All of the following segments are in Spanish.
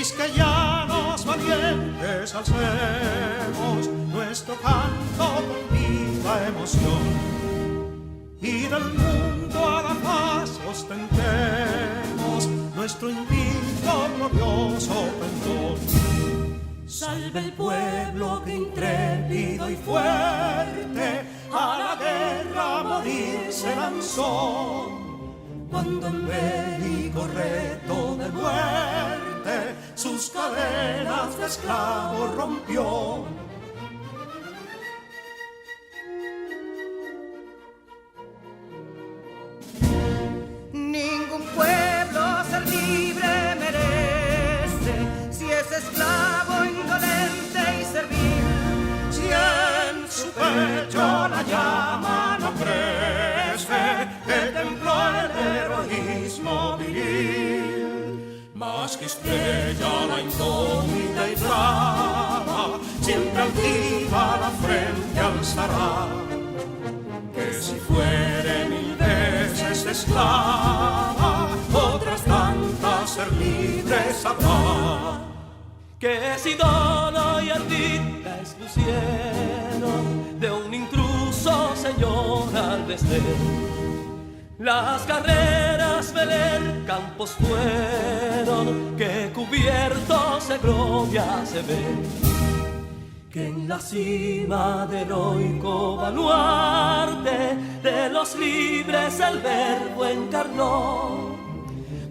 quisqueyanos valientes alcemos nuestro canto con viva emoción, y del mundo a la paz ostentemos nuestro invicto glorioso pendón. Salve el pueblo que intrépido y fuerte a la guerra a morir se lanzó, cuando en bélico reto de muerte sus cadenas de esclavos rompió. Ningún pueblo ser libre merece si es esclavo, indolente y servil. Si en su pecho la llama no crece, que templó el heroísmo viril, más que estrella la indómita y brava, siempre altiva la frente alzará, que si fuere mil veces esclava, otras tantas ser libres habrá. Que si Dono y Ardita expusieron de un intruso señor al desdén, las carreras Belén campos fueron, que cubiertos de gloria se ven, que en la cima del heroico baluarte de los libres el verbo encarnó,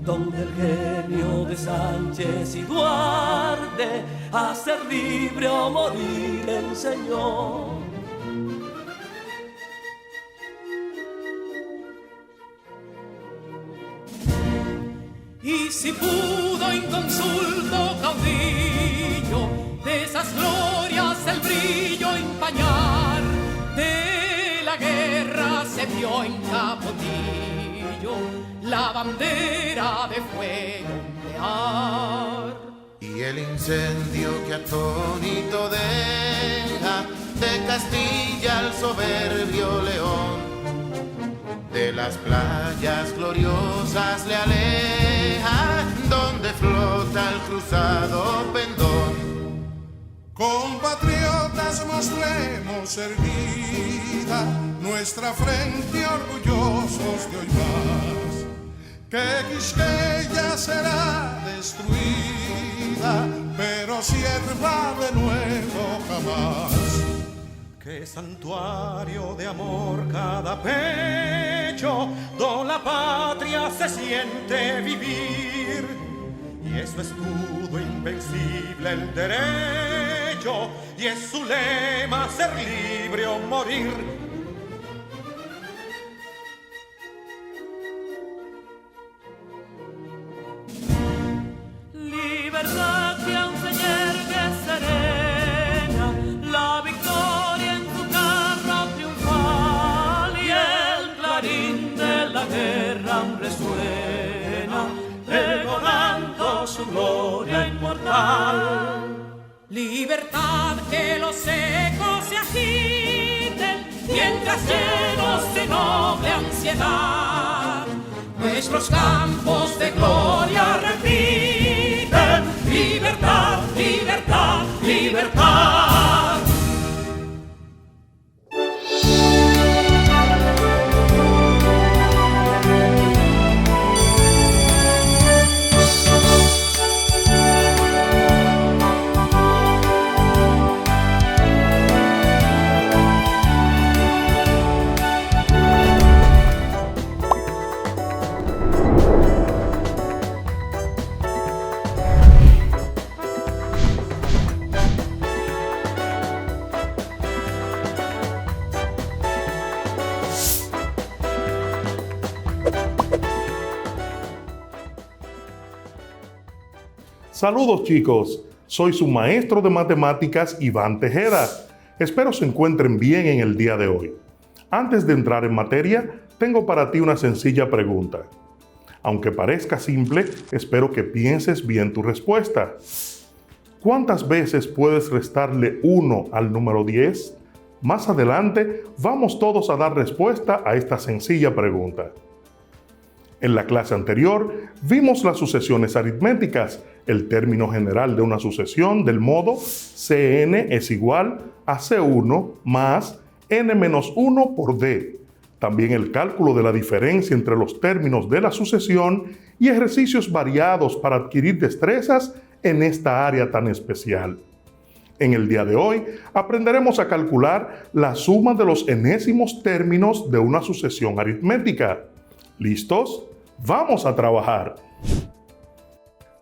donde el genio de Sánchez y Duarte a ser libre o morir enseñó. Y si pudo inconsulto caudillo de esas glorias el brillo empañar, de la guerra se vio en Capotillo la bandera de fuego ondear. Y el incendio que atónito deja de Castilla al soberbio león, de las playas gloriosas le aleja, donde flota el cruzado pendón. Compatriotas, mostremos erguida nuestra frente orgullosos de hoy más, que Quisqueya será destruida, pero sierva de nuevo jamás. Que santuario de amor cada pecho, donde la patria se siente vivir, y es su escudo invencible el derecho, y es su lema ser libre o morir. Libertad que aún se yergue serena, la victoria en su carro triunfal, y el clarín de la guerra aún resuena, pregonando su gloria inmortal. Libertad, que los ecos se agiten mientras llenos de noble ansiedad nuestros campos de gloria repiten. Libertad, libertad, libertad. Saludos chicos, soy su maestro de matemáticas Iván Tejeda. Espero se encuentren bien en el día de hoy. Antes de entrar en materia, tengo para ti una sencilla pregunta. Aunque parezca simple, espero que pienses bien tu respuesta. ¿Cuántas veces puedes restarle 1 al número 10? Más adelante vamos todos a dar respuesta a esta sencilla pregunta. En la clase anterior vimos las sucesiones aritméticas el término general de una sucesión del modo Cn es igual a C1 más n-1 por d. También el cálculo de la diferencia entre los términos de la sucesión y ejercicios variados para adquirir destrezas en esta área tan especial. En el día de hoy aprenderemos a calcular la suma de los enésimos términos de una sucesión aritmética. ¿Listos? ¡Vamos a trabajar!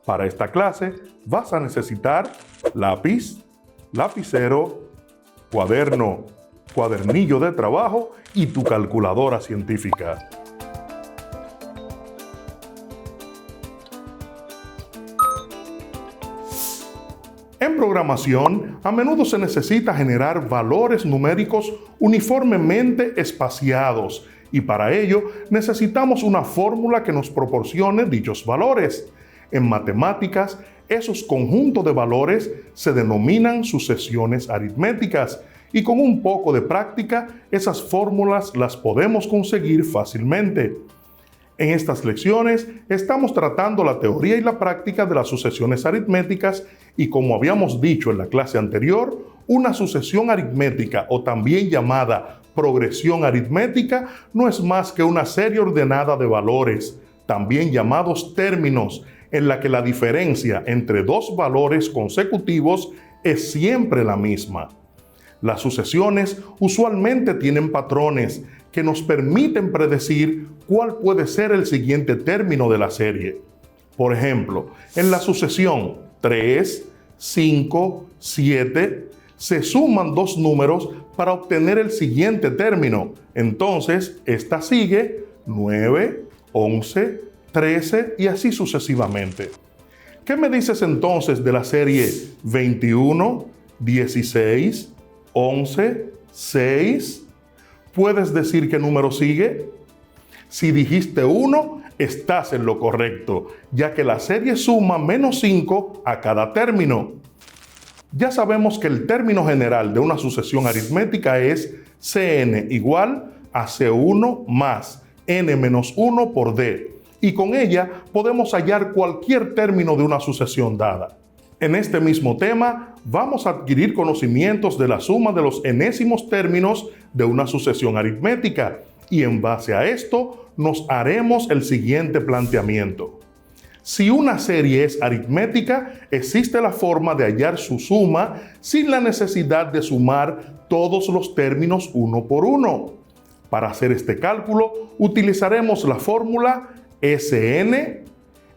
Para esta clase vas a necesitar lápiz, lapicero, cuaderno, cuadernillo de trabajo y tu calculadora científica. En programación, a menudo se necesita generar valores numéricos uniformemente espaciados y para ello necesitamos una fórmula que nos proporcione dichos valores. En matemáticas, esos conjuntos de valores se denominan sucesiones aritméticas y con un poco de práctica, esas fórmulas las podemos conseguir fácilmente. En estas lecciones estamos tratando la teoría y la práctica de las sucesiones aritméticas y como habíamos dicho en la clase anterior, una sucesión aritmética o también llamada progresión aritmética no es más que una serie ordenada de valores, también llamados términos, en la que la diferencia entre dos valores consecutivos es siempre la misma. Las sucesiones usualmente tienen patrones que nos permiten predecir cuál puede ser el siguiente término de la serie. Por ejemplo, en la sucesión 3, 5, 7, se suman dos números para obtener el siguiente término. Entonces, esta sigue 9, 11, 13 y así sucesivamente. ¿Qué me dices entonces de la serie 21, 16, 11, 6? ¿Puedes decir qué número sigue? Si dijiste 1, estás en lo correcto, ya que la serie suma menos 5 a cada término. Ya sabemos que el término general de una sucesión aritmética es Cn igual a C1 más n-1 por d, y con ella podemos hallar cualquier término de una sucesión dada. En este mismo tema, vamos a adquirir conocimientos de la suma de los enésimos términos de una sucesión aritmética y en base a esto nos haremos el siguiente planteamiento. Si una serie es aritmética, existe la forma de hallar su suma sin la necesidad de sumar todos los términos uno por uno. Para hacer este cálculo, utilizaremos la fórmula Sn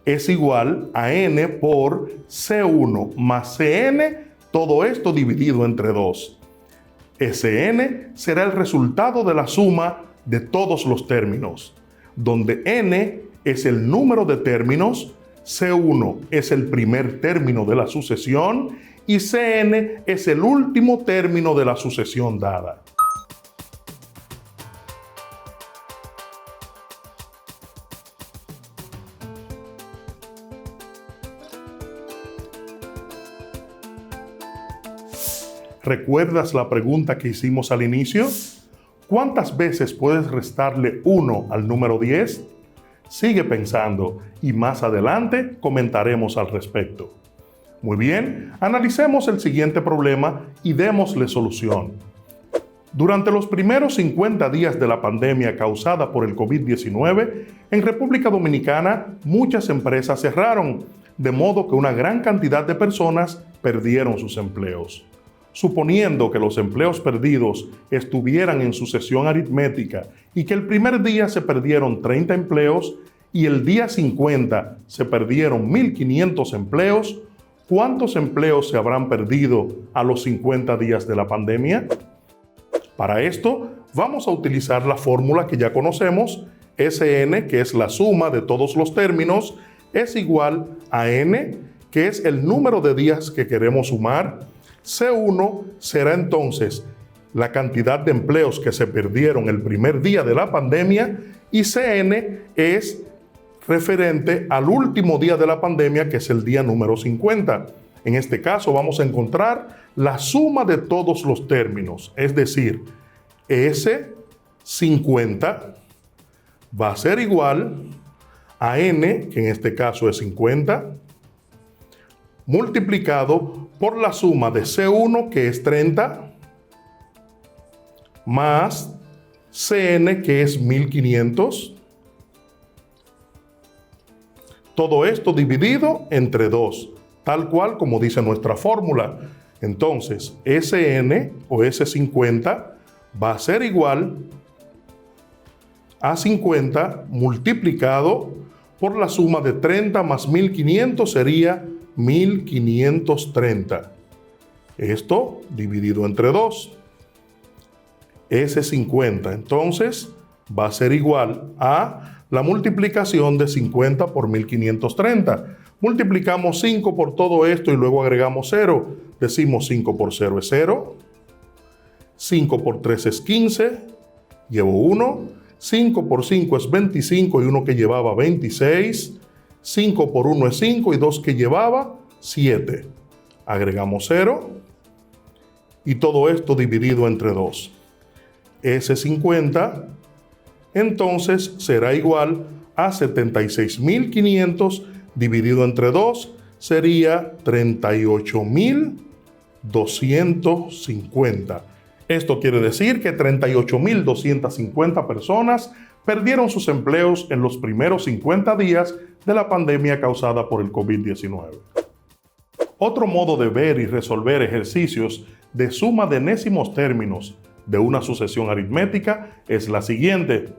es igual a n por C1 más Cn, todo esto dividido entre 2. Sn será el resultado de la suma de todos los términos, donde n es el número de términos, C1 es el primer término de la sucesión y Cn es el último término de la sucesión dada. ¿Recuerdas la pregunta que hicimos al inicio? ¿Cuántas veces puedes restarle 1 al número 10? Sigue pensando y más adelante comentaremos al respecto. Muy bien, analicemos el siguiente problema y démosle solución. Durante los primeros 50 días de la pandemia causada por el COVID-19, en República Dominicana muchas empresas cerraron, de modo que una gran cantidad de personas perdieron sus empleos. Suponiendo que los empleos perdidos estuvieran en sucesión aritmética y que el primer día se perdieron 30 empleos y el día 50 se perdieron 1.500 empleos, ¿cuántos empleos se habrán perdido a los 50 días de la pandemia? Para esto, vamos a utilizar la fórmula que ya conocemos, Sn, que es la suma de todos los términos, es igual a n, que es el número de días que queremos sumar. C1 será entonces la cantidad de empleos que se perdieron el primer día de la pandemia y Cn es referente al último día de la pandemia, que es el día número 50. En este caso vamos a encontrar la suma de todos los términos, es decir, S50 va a ser igual a n, que en este caso es 50, multiplicado por la suma de C1, que es 30, más Cn, que es 1500. Todo esto dividido entre 2, tal cual como dice nuestra fórmula. Entonces, Sn o S50 va a ser igual a 50 multiplicado por la suma de 30 más 1500 sería 1530. Esto dividido entre 2. S50 entonces va a ser igual a la multiplicación de 50 por 1530. Multiplicamos 5 por todo esto y luego agregamos 0. Decimos 5 por 0 es 0. 5 por 3 es 15. Llevo 1. 5 por 5 es 25 y 1 que llevaba 26. 5 por 1 es 5 y 2 que llevaba 7. Agregamos 0. Y todo esto dividido entre 2. S50 entonces será igual a 76.500 dividido entre 2 sería 38.250. Esto quiere decir que 38.250 personas perdieron sus empleos en los primeros 50 días de la pandemia causada por el COVID-19. Otro modo de ver y resolver ejercicios de suma de enésimos términos de una sucesión aritmética es la siguiente.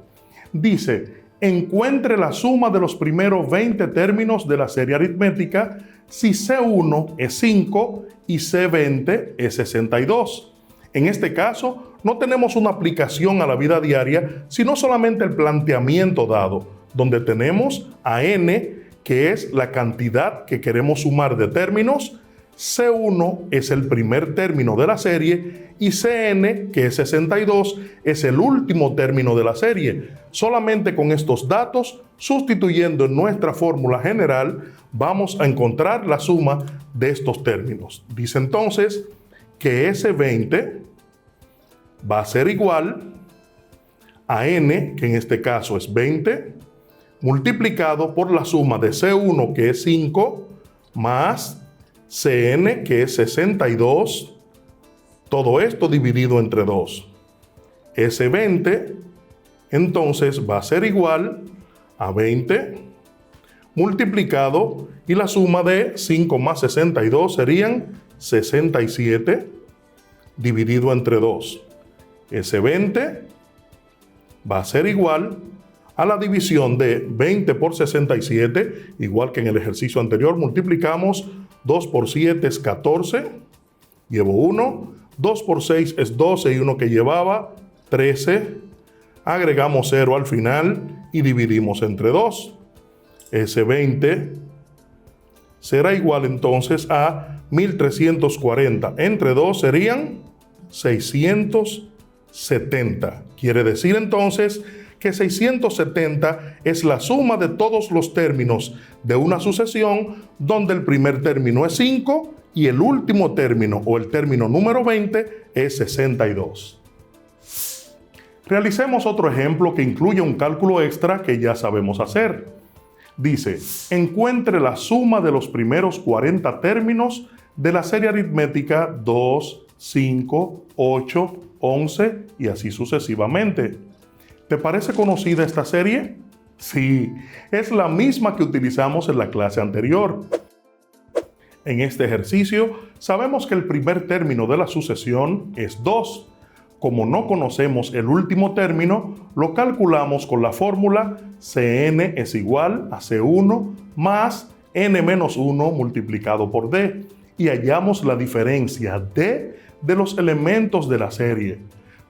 Dice, encuentre la suma de los primeros 20 términos de la serie aritmética si C1 es 5 y C20 es 62. En este caso, no tenemos una aplicación a la vida diaria, sino solamente el planteamiento dado, donde tenemos a n, que es la cantidad que queremos sumar de términos, C1 es el primer término de la serie y Cn, que es 62, es el último término de la serie. Solamente con estos datos, sustituyendo en nuestra fórmula general, vamos a encontrar la suma de estos términos. Dice entonces que S20 va a ser igual a n, que en este caso es 20, multiplicado por la suma de C1, que es 5, más Cn, que es 62, todo esto dividido entre 2. S20, entonces, va a ser igual a 20, multiplicado, y la suma de 5 más 62 serían 67, dividido entre 2. S20 va a ser igual a la división de 20 por 67, igual que en el ejercicio anterior, multiplicamos 2 por 7 es 14, llevo 1, 2 por 6 es 12 y 1 que llevaba 13, agregamos 0 al final y dividimos entre 2. S20 será igual entonces a 1340, entre 2 serían 670. Quiere decir entonces que 670 es la suma de todos los términos de una sucesión donde el primer término es 5 y el último término o el término número 20 es 62. Realicemos otro ejemplo que incluye un cálculo extra que ya sabemos hacer. Dice, encuentre la suma de los primeros 40 términos de la serie aritmética 2, 5, 8, 11 y así sucesivamente. ¿Te parece conocida esta serie? Sí, es la misma que utilizamos en la clase anterior. En este ejercicio, sabemos que el primer término de la sucesión es 2. Como no conocemos el último término, lo calculamos con la fórmula Cn es igual a C1 más n menos 1 multiplicado por d y hallamos la diferencia d de los elementos de la serie.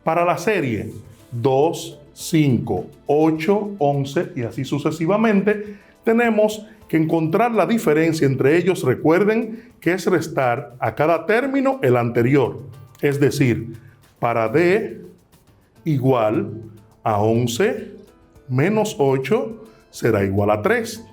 Para la serie 2, 5, 8, 11 y así sucesivamente, tenemos que encontrar la diferencia entre ellos. Recuerden que es restar a cada término el anterior. Es decir, para D igual a 11 menos 8 será igual a 3.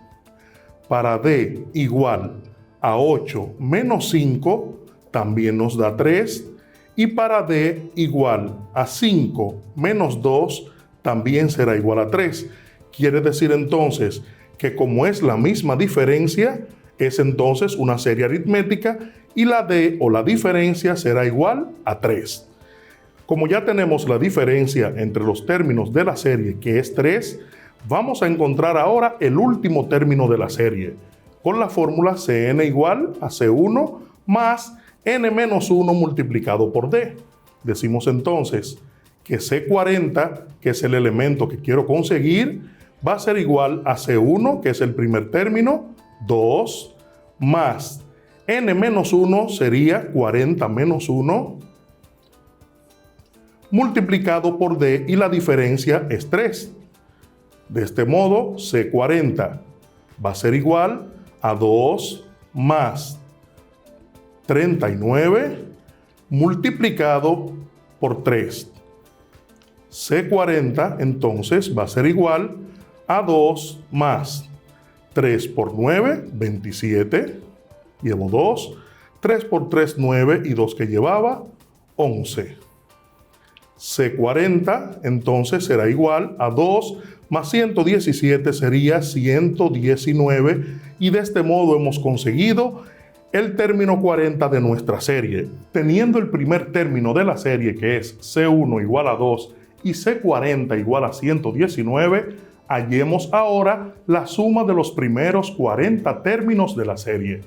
Para D igual a 8 menos 5 también nos da 3. Y para D igual a 5 menos 2 también será igual a 3. Quiere decir entonces que como es la misma diferencia, Es entonces una serie aritmética y la D o la diferencia será igual a 3. Como ya tenemos la diferencia entre los términos de la serie, que es 3, vamos a encontrar ahora el último término de la serie, con la fórmula Cn igual a C1 más n menos 1 multiplicado por D. Decimos entonces que C40, que es el elemento que quiero conseguir, va a ser igual a C1, que es el primer término, 2, más n menos 1 sería 40 menos 1, multiplicado por D, y la diferencia es 3. De este modo, C40 va a ser igual a 2 más 39 multiplicado por 3. C40 entonces va a ser igual a 2 más 3 por 9, 27. Llevo 2. 3 por 3, 9. Y 2 que llevaba, 11. C40 entonces será igual a 2 más 117 sería 119. Y de este modo hemos conseguido el término 40 de nuestra serie. Teniendo el primer término de la serie, que es C1 igual a 2 y C40 igual a 119, hallemos ahora la suma de los primeros 40 términos de la serie.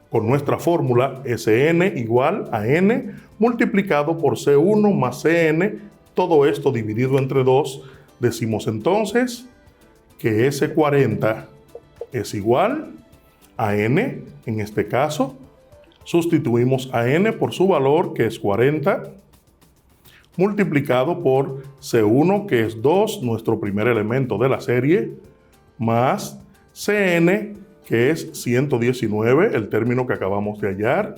Con nuestra fórmula Sn igual a n multiplicado por C1 más Cn, todo esto dividido entre 2, decimos entonces que S40 es igual a n. En este caso, sustituimos a n por su valor, que es 40, multiplicado por C1, que es 2, nuestro primer elemento de la serie, más Cn, que es 119, el término que acabamos de hallar.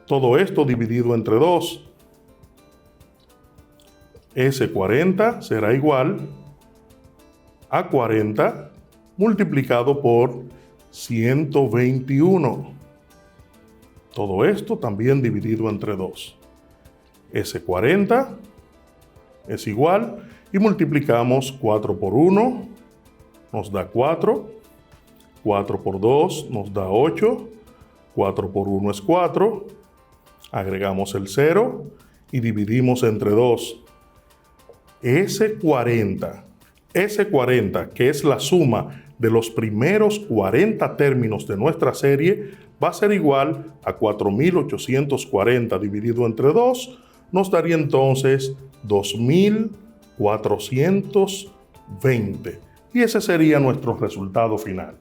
Todo esto dividido entre 2. S40 será igual a 40 multiplicado por 121. Todo esto también dividido entre 2. S40 es igual, y multiplicamos 4 por 1, nos da 4. 4 por 2 nos da 8. 4 por 1 es 4. Agregamos el 0 y dividimos entre 2. S40, que es la suma de los primeros 40 términos de nuestra serie, va a ser igual a 4.840 dividido entre 2, nos daría entonces 2.420. Y ese sería nuestro resultado final.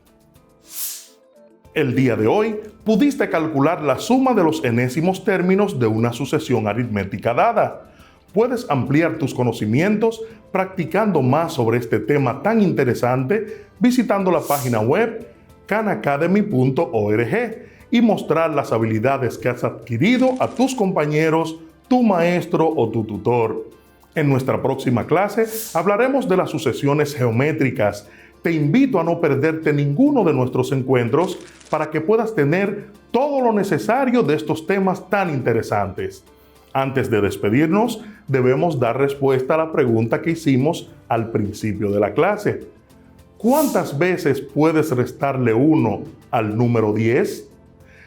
El día de hoy pudiste calcular la suma de los enésimos términos de una sucesión aritmética dada. Puedes ampliar tus conocimientos practicando más sobre este tema tan interesante visitando la página web khanacademy.org y mostrar las habilidades que has adquirido a tus compañeros, tu maestro o tu tutor. En nuestra próxima clase hablaremos de las sucesiones geométricas. Te invito a no perderte ninguno de nuestros encuentros para que puedas tener todo lo necesario de estos temas tan interesantes. Antes de despedirnos, debemos dar respuesta a la pregunta que hicimos al principio de la clase. ¿Cuántas veces puedes restarle 1 al número 10?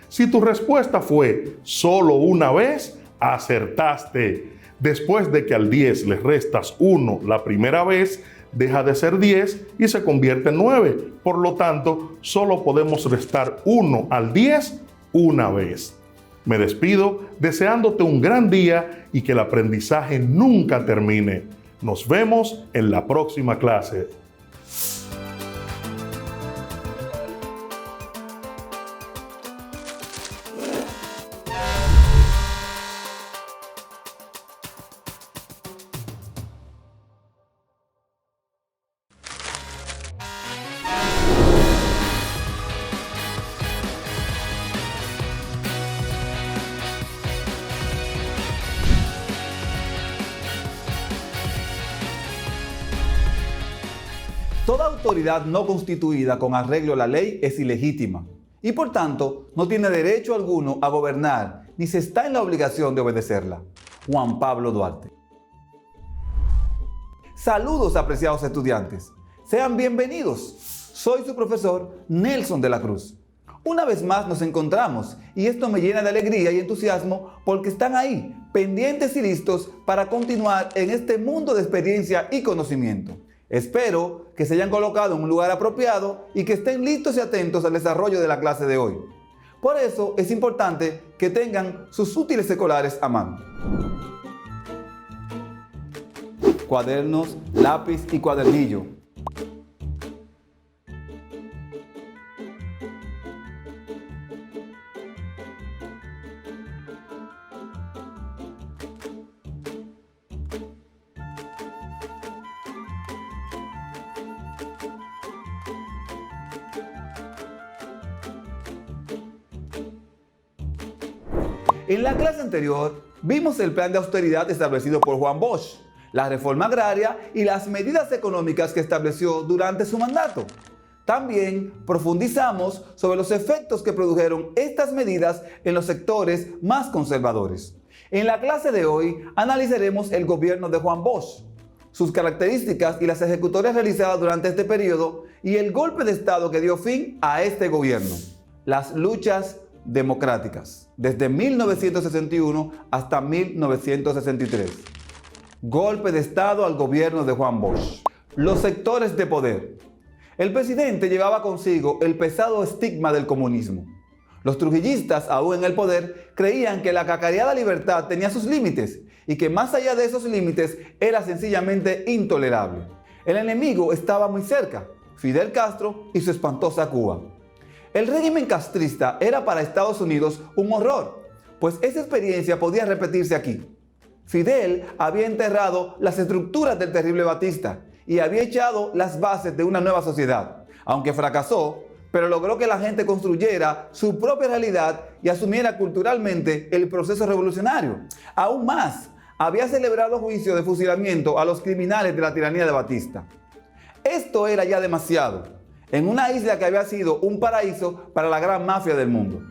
Si tu respuesta fue solo una vez, acertaste. Después de que al 10 le restas 1 la primera vez, deja de ser 10 y se convierte en 9. Por lo tanto, solo podemos restar 1 al 10 una vez. Me despido deseándote un gran día y que el aprendizaje nunca termine. Nos vemos en la próxima clase. Toda autoridad no constituida con arreglo a la ley es ilegítima y por tanto no tiene derecho alguno a gobernar ni se está en la obligación de obedecerla. Juan Pablo Duarte. Saludos, apreciados estudiantes. Sean bienvenidos. Soy su profesor Nelson de la Cruz. Una vez más nos encontramos y esto me llena de alegría y entusiasmo porque están ahí, pendientes y listos para continuar en este mundo de experiencia y conocimiento. Espero que se hayan colocado en un lugar apropiado y que estén listos y atentos al desarrollo de la clase de hoy. Por eso es importante que tengan sus útiles escolares a mano. Cuadernos, lápiz y cuadernillo. En la clase anterior vimos el plan de austeridad establecido por Juan Bosch, la reforma agraria y las medidas económicas que estableció durante su mandato. También profundizamos sobre los efectos que produjeron estas medidas en los sectores más conservadores. En la clase de hoy analizaremos el gobierno de Juan Bosch, sus características y las ejecutorias realizadas durante este periodo y el golpe de Estado que dio fin a este gobierno. Las luchas democráticas, desde 1961 hasta 1963. Golpe de Estado al gobierno de Juan Bosch. Los sectores de poder. El presidente llevaba consigo el pesado estigma del comunismo. Los trujillistas, aún en el poder, creían que la cacareada libertad tenía sus límites y que más allá de esos límites era sencillamente intolerable. El enemigo estaba muy cerca, Fidel Castro y su espantosa Cuba. El régimen castrista era para Estados Unidos un horror, pues esa experiencia podía repetirse aquí. Fidel había enterrado las estructuras del terrible Batista y había echado las bases de una nueva sociedad, aunque fracasó, pero logró que la gente construyera su propia realidad y asumiera culturalmente el proceso revolucionario. Aún más, había celebrado juicio de fusilamiento a los criminales de la tiranía de Batista. Esto era ya demasiado, en una isla que había sido un paraíso para la gran mafia del mundo.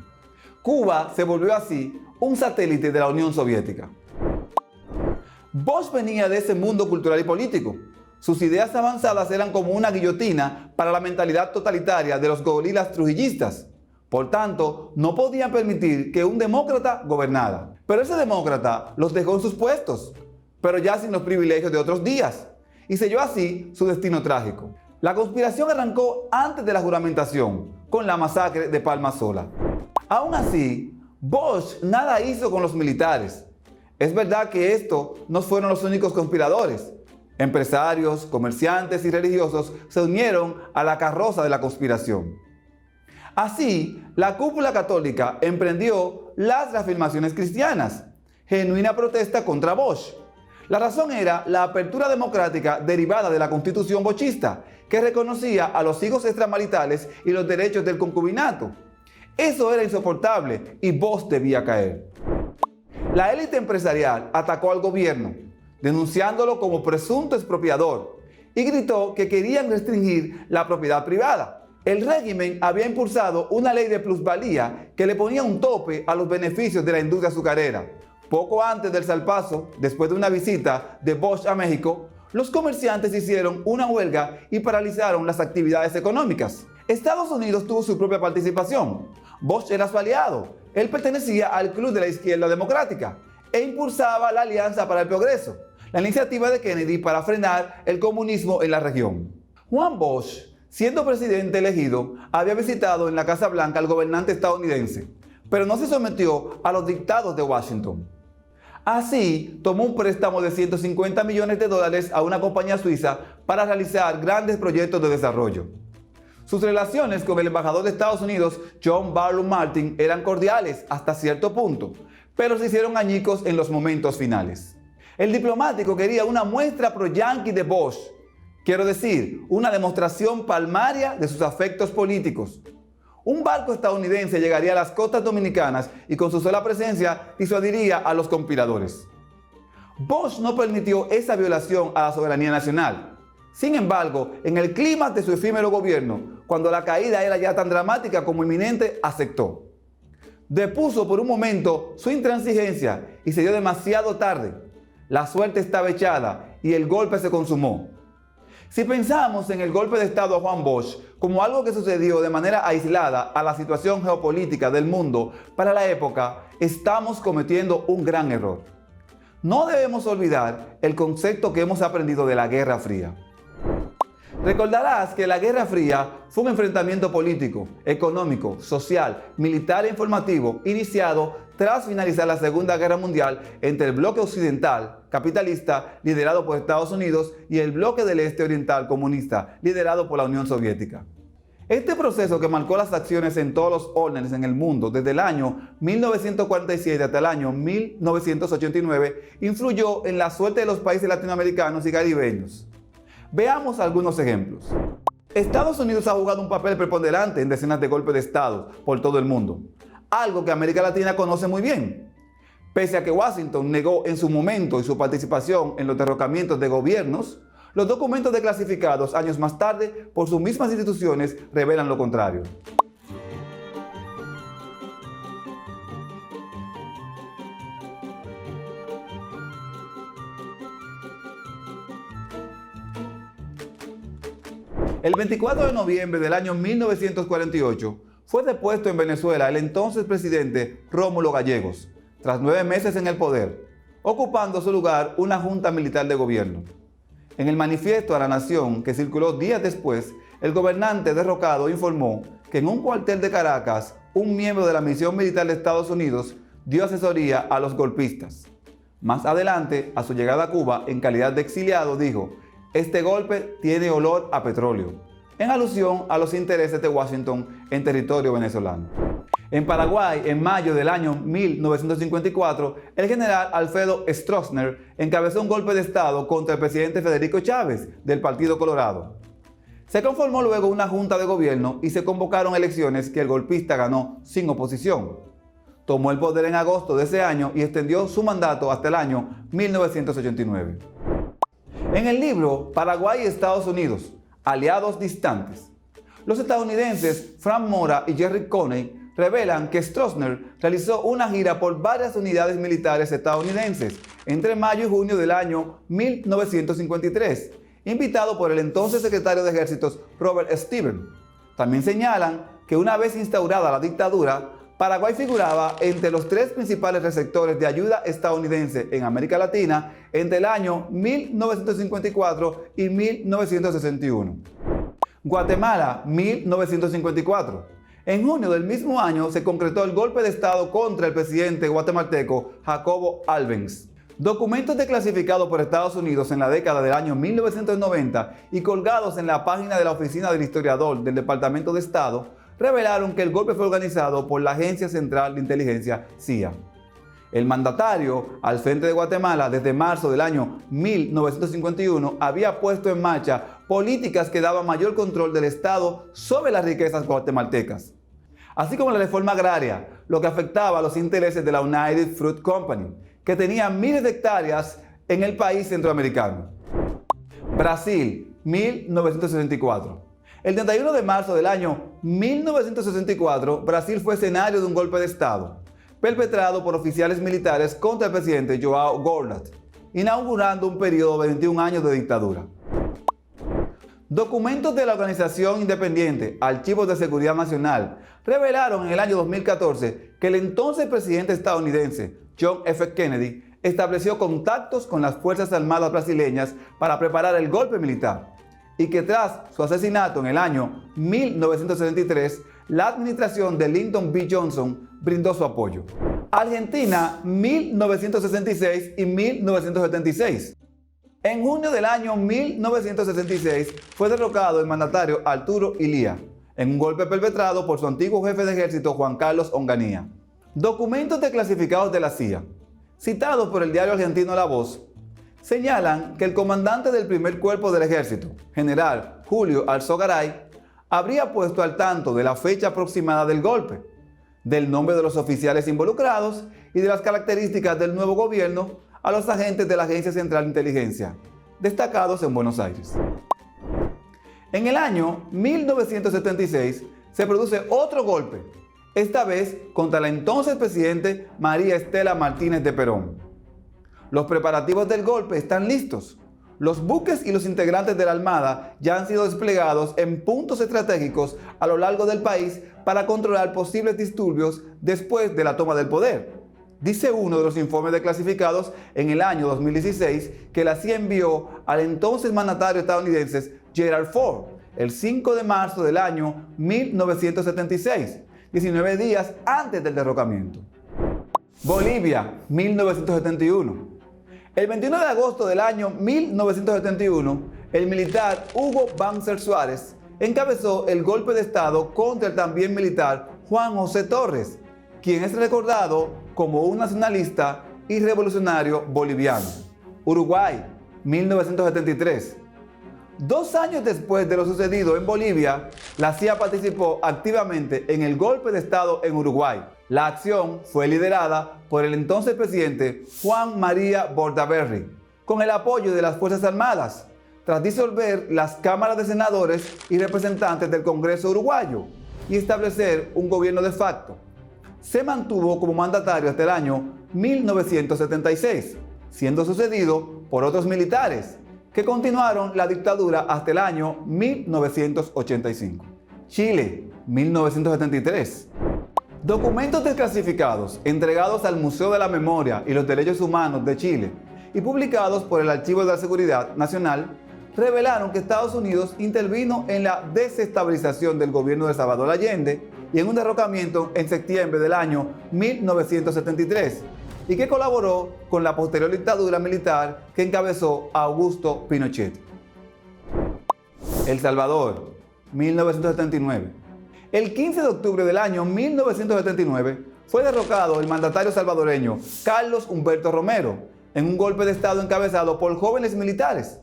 Cuba se volvió así un satélite de la Unión Soviética. Bosch venía de ese mundo cultural y político. Sus ideas avanzadas eran como una guillotina para la mentalidad totalitaria de los gorilas trujillistas. Por tanto, no podían permitir que un demócrata gobernara. Pero ese demócrata los dejó en sus puestos, pero ya sin los privilegios de otros días, y selló así su destino trágico. La conspiración arrancó antes de la juramentación, con la masacre de Palma Sola. Aún así, Bosch nada hizo con los militares. Es verdad que estos no fueron los únicos conspiradores. Empresarios, comerciantes y religiosos se unieron a la carroza de la conspiración. Así, la cúpula católica emprendió las reafirmaciones cristianas, genuina protesta contra Bosch. La razón era la apertura democrática derivada de la constitución bochista, que reconocía a los hijos extramaritales y los derechos del concubinato. Eso era insoportable y Bosch debía caer. La élite empresarial atacó al gobierno, denunciándolo como presunto expropiador, y gritó que querían restringir la propiedad privada. El régimen había impulsado una ley de plusvalía que le ponía un tope a los beneficios de la industria azucarera. Poco antes del salpazo, después de una visita de Bosch a México, los comerciantes hicieron una huelga y paralizaron las actividades económicas. Estados Unidos tuvo su propia participación. Bosch era su aliado. Él pertenecía al Club de la Izquierda Democrática e impulsaba la Alianza para el Progreso, la iniciativa de Kennedy para frenar el comunismo en la región. Juan Bosch, siendo presidente elegido, había visitado en la Casa Blanca al gobernante estadounidense, pero no se sometió a los dictados de Washington. Así, tomó un préstamo de $150 millones a una compañía suiza para realizar grandes proyectos de desarrollo. Sus relaciones con el embajador de Estados Unidos, John Barlow Martin, eran cordiales hasta cierto punto, pero se hicieron añicos en los momentos finales. El diplomático quería una muestra pro-yanqui de Bosch, quiero decir, una demostración palmaria de sus afectos políticos. Un barco estadounidense llegaría a las costas dominicanas y con su sola presencia disuadiría a los conspiradores. Bosch no permitió esa violación a la soberanía nacional. Sin embargo, en el clima de su efímero gobierno, cuando la caída era ya tan dramática como inminente, aceptó. Depuso por un momento su intransigencia y se dio demasiado tarde. La suerte estaba echada y el golpe se consumó. Si pensamos en el golpe de Estado a Juan Bosch como algo que sucedió de manera aislada a la situación geopolítica del mundo para la época, estamos cometiendo un gran error. No debemos olvidar el concepto que hemos aprendido de la Guerra Fría. Recordarás que la Guerra Fría fue un enfrentamiento político, económico, social, militar e informativo iniciado tras finalizar la Segunda Guerra Mundial entre el bloque occidental capitalista liderado por Estados Unidos y el bloque del este oriental comunista liderado por la Unión Soviética. Este proceso, que marcó las acciones en todos los órdenes en el mundo desde el año 1947 hasta el año 1989, influyó en la suerte de los países latinoamericanos y caribeños. Veamos algunos ejemplos. Estados Unidos ha jugado un papel preponderante en decenas de golpes de Estado por todo el mundo, algo que América Latina conoce muy bien. Pese a que Washington negó en su momento y su participación en los derrocamientos de gobiernos, los documentos desclasificados años más tarde por sus mismas instituciones revelan lo contrario. El 24 de noviembre del año 1948 fue depuesto en Venezuela el entonces presidente Rómulo Gallegos, tras 9 meses en el poder, ocupando su lugar una junta militar de gobierno. En el manifiesto a la nación que circuló días después, el gobernante derrocado informó que en un cuartel de Caracas, un miembro de la misión militar de Estados Unidos dio asesoría a los golpistas. Más adelante, a su llegada a Cuba, en calidad de exiliado, dijo: "Este golpe tiene olor a petróleo", en alusión a los intereses de Washington en territorio venezolano. En Paraguay, en mayo del año 1954, el general Alfredo Stroessner encabezó un golpe de Estado contra el presidente Federico Chávez, del Partido Colorado. Se conformó luego una junta de gobierno y se convocaron elecciones que el golpista ganó sin oposición. Tomó el poder en agosto de ese año y extendió su mandato hasta el año 1989. En el libro Paraguay y Estados Unidos, aliados distantes, los estadounidenses Frank Mora y Jerry Coney revelan que Stroessner realizó una gira por varias unidades militares estadounidenses entre mayo y junio del año 1953, invitado por el entonces secretario de Ejércitos Robert Stevens. También señalan que una vez instaurada la dictadura, Paraguay figuraba entre los 3 principales receptores de ayuda estadounidense en América Latina entre el año 1954 y 1961. Guatemala, 1954. En junio del mismo año se concretó el golpe de Estado contra el presidente guatemalteco Jacobo Arbenz. Documentos desclasificados por Estados Unidos en la década del año 1990 y colgados en la página de la Oficina del Historiador del Departamento de Estado revelaron que el golpe fue organizado por la Agencia Central de Inteligencia, CIA. El mandatario al frente de Guatemala desde marzo del año 1951 había puesto en marcha políticas que daban mayor control del Estado sobre las riquezas guatemaltecas, así como la reforma agraria, lo que afectaba a los intereses de la United Fruit Company, que tenía miles de hectáreas en el país centroamericano. Brasil, 1964. El 31 de marzo del año 1964, Brasil fue escenario de un golpe de Estado perpetrado por oficiales militares contra el presidente João Goulart, inaugurando un periodo de 21 años de dictadura. Documentos de la organización independiente Archivos de Seguridad Nacional revelaron en el año 2014 que el entonces presidente estadounidense John F. Kennedy estableció contactos con las Fuerzas Armadas brasileñas para preparar el golpe militar, y que tras su asesinato en el año 1973, la administración de Lyndon B. Johnson brindó su apoyo. Argentina, 1966 y 1976. En junio del año 1966 fue derrocado el mandatario Arturo Illia en un golpe perpetrado por su antiguo jefe de ejército Juan Carlos Onganía. Documentos desclasificados de la CIA, citados por el diario argentino La Voz, señalan que el comandante del primer cuerpo del ejército, general Julio Alzogaray, habría puesto al tanto de la fecha aproximada del golpe, del nombre de los oficiales involucrados y de las características del nuevo gobierno a los agentes de la Agencia Central de Inteligencia, destacados en Buenos Aires. En el año 1976 se produce otro golpe, esta vez contra la entonces presidente María Estela Martínez de Perón. Los preparativos del golpe están listos. Los buques y los integrantes de la Armada ya han sido desplegados en puntos estratégicos a lo largo del país para controlar posibles disturbios después de la toma del poder. Dice uno de los informes declasificados en el año 2016 que la CIA envió al entonces mandatario estadounidense Gerald Ford el 5 de marzo del año 1976, 19 días antes del derrocamiento. Bolivia, 1971. El 21 de agosto del año 1971, el militar Hugo Banzer Suárez encabezó el golpe de Estado contra el también militar Juan José Torres, quien es recordado como un nacionalista y revolucionario boliviano. Uruguay, 1973. 2 años después de lo sucedido en Bolivia, la CIA participó activamente en el golpe de Estado en Uruguay. La acción fue liderada por el entonces presidente Juan María Bordaberry, con el apoyo de las Fuerzas Armadas, tras disolver las cámaras de senadores y representantes del Congreso uruguayo y establecer un gobierno de facto. Se mantuvo como mandatario hasta el año 1976, siendo sucedido por otros militares que continuaron la dictadura hasta el año 1985. Chile, 1973. Documentos desclasificados entregados al Museo de la Memoria y los Derechos Humanos de Chile y publicados por el Archivo de la Seguridad Nacional revelaron que Estados Unidos intervino en la desestabilización del gobierno de Salvador Allende y en un derrocamiento en septiembre del año 1973 y que colaboró con la posterior dictadura militar que encabezó Augusto Pinochet. El Salvador, 1979. El 15 de octubre del año 1979 fue derrocado el mandatario salvadoreño Carlos Humberto Romero en un golpe de Estado encabezado por jóvenes militares.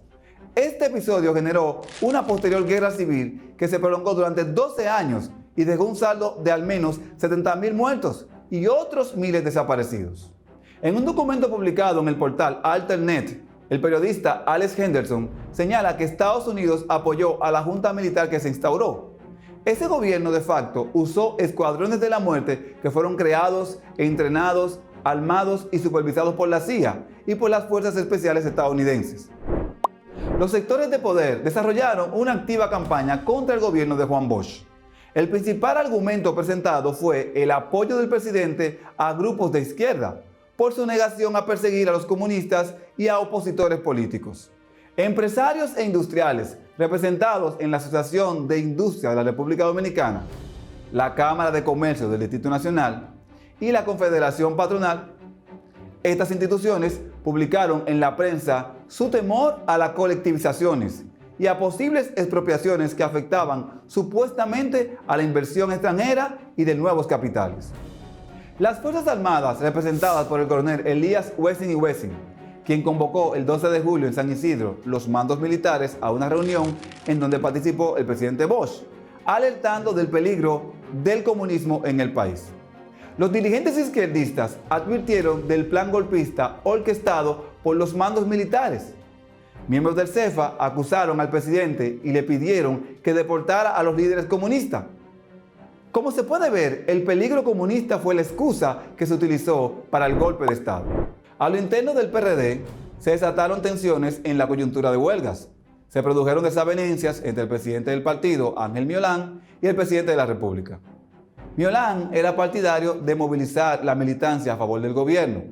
Este episodio generó una posterior guerra civil que se prolongó durante 12 años y dejó un saldo de al menos 70.000 muertos y otros miles desaparecidos. En un documento publicado en el portal Alternet, el periodista Alex Henderson señala que Estados Unidos apoyó a la junta militar que se instauró. Ese gobierno de facto usó escuadrones de la muerte que fueron creados, entrenados, armados y supervisados por la CIA y por las fuerzas especiales estadounidenses. Los sectores de poder desarrollaron una activa campaña contra el gobierno de Juan Bosch. El principal argumento presentado fue el apoyo del presidente a grupos de izquierda por su negación a perseguir a los comunistas y a opositores políticos. Empresarios e industriales representados en la Asociación de Industria de la República Dominicana, la Cámara de Comercio del Distrito Nacional y la Confederación Patronal, estas instituciones publicaron en la prensa su temor a las colectivizaciones y a posibles expropiaciones que afectaban supuestamente a la inversión extranjera y de nuevos capitales. Las Fuerzas Armadas, representadas por el coronel Elías Wessing y Wessing, quien convocó el 12 de julio en San Isidro los mandos militares a una reunión en donde participó el presidente Bosch, alertando del peligro del comunismo en el país. Los dirigentes izquierdistas advirtieron del plan golpista orquestado por los mandos militares. Miembros del CEFA acusaron al presidente y le pidieron que deportara a los líderes comunistas. Como se puede ver, el peligro comunista fue la excusa que se utilizó para el golpe de Estado. A lo interno del PRD se desataron tensiones en la coyuntura de huelgas. Se produjeron desavenencias entre el presidente del partido, Ángel Miolán, y el presidente de la República. Miolán era partidario de movilizar la militancia a favor del gobierno,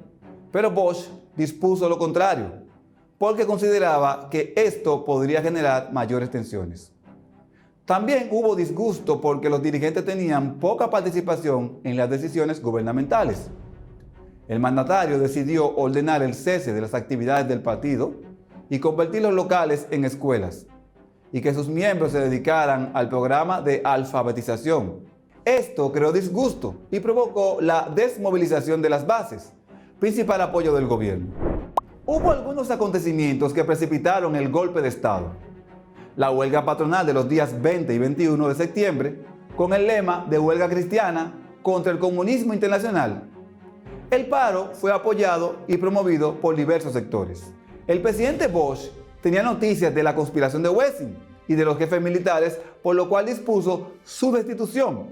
pero Bosch dispuso lo contrario, porque consideraba que esto podría generar mayores tensiones. También hubo disgusto porque los dirigentes tenían poca participación en las decisiones gubernamentales. El mandatario decidió ordenar el cese de las actividades del partido y convertir los locales en escuelas, y que sus miembros se dedicaran al programa de alfabetización. Esto creó disgusto y provocó la desmovilización de las bases, principal apoyo del gobierno. Hubo algunos acontecimientos que precipitaron el golpe de Estado. La huelga patronal de los días 20 y 21 de septiembre, con el lema de huelga cristiana contra el comunismo internacional. El paro fue apoyado y promovido por diversos sectores. El presidente Bosch tenía noticias de la conspiración de Wessing y de los jefes militares, por lo cual dispuso su destitución.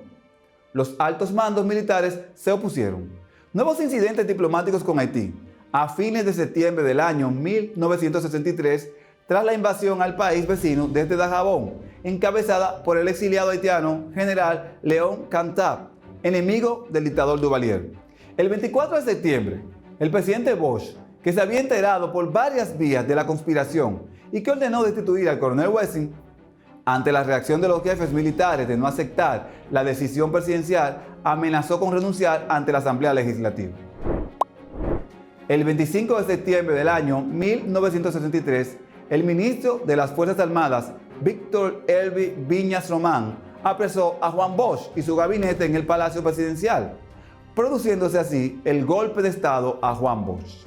Los altos mandos militares se opusieron. Nuevos incidentes diplomáticos con Haití. A fines de septiembre del año 1963, tras la invasión al país vecino desde Dajabón, encabezada por el exiliado haitiano general León Cantab, enemigo del dictador Duvalier. El 24 de septiembre, el presidente Bosch, que se había enterado por varias vías de la conspiración y que ordenó destituir al coronel Wessing, ante la reacción de los jefes militares de no aceptar la decisión presidencial, amenazó con renunciar ante la Asamblea Legislativa. El 25 de septiembre del año 1963, el ministro de las Fuerzas Armadas, Víctor Elvi Viñas Román, apresó a Juan Bosch y su gabinete en el Palacio Presidencial, produciéndose así el golpe de Estado a Juan Bosch.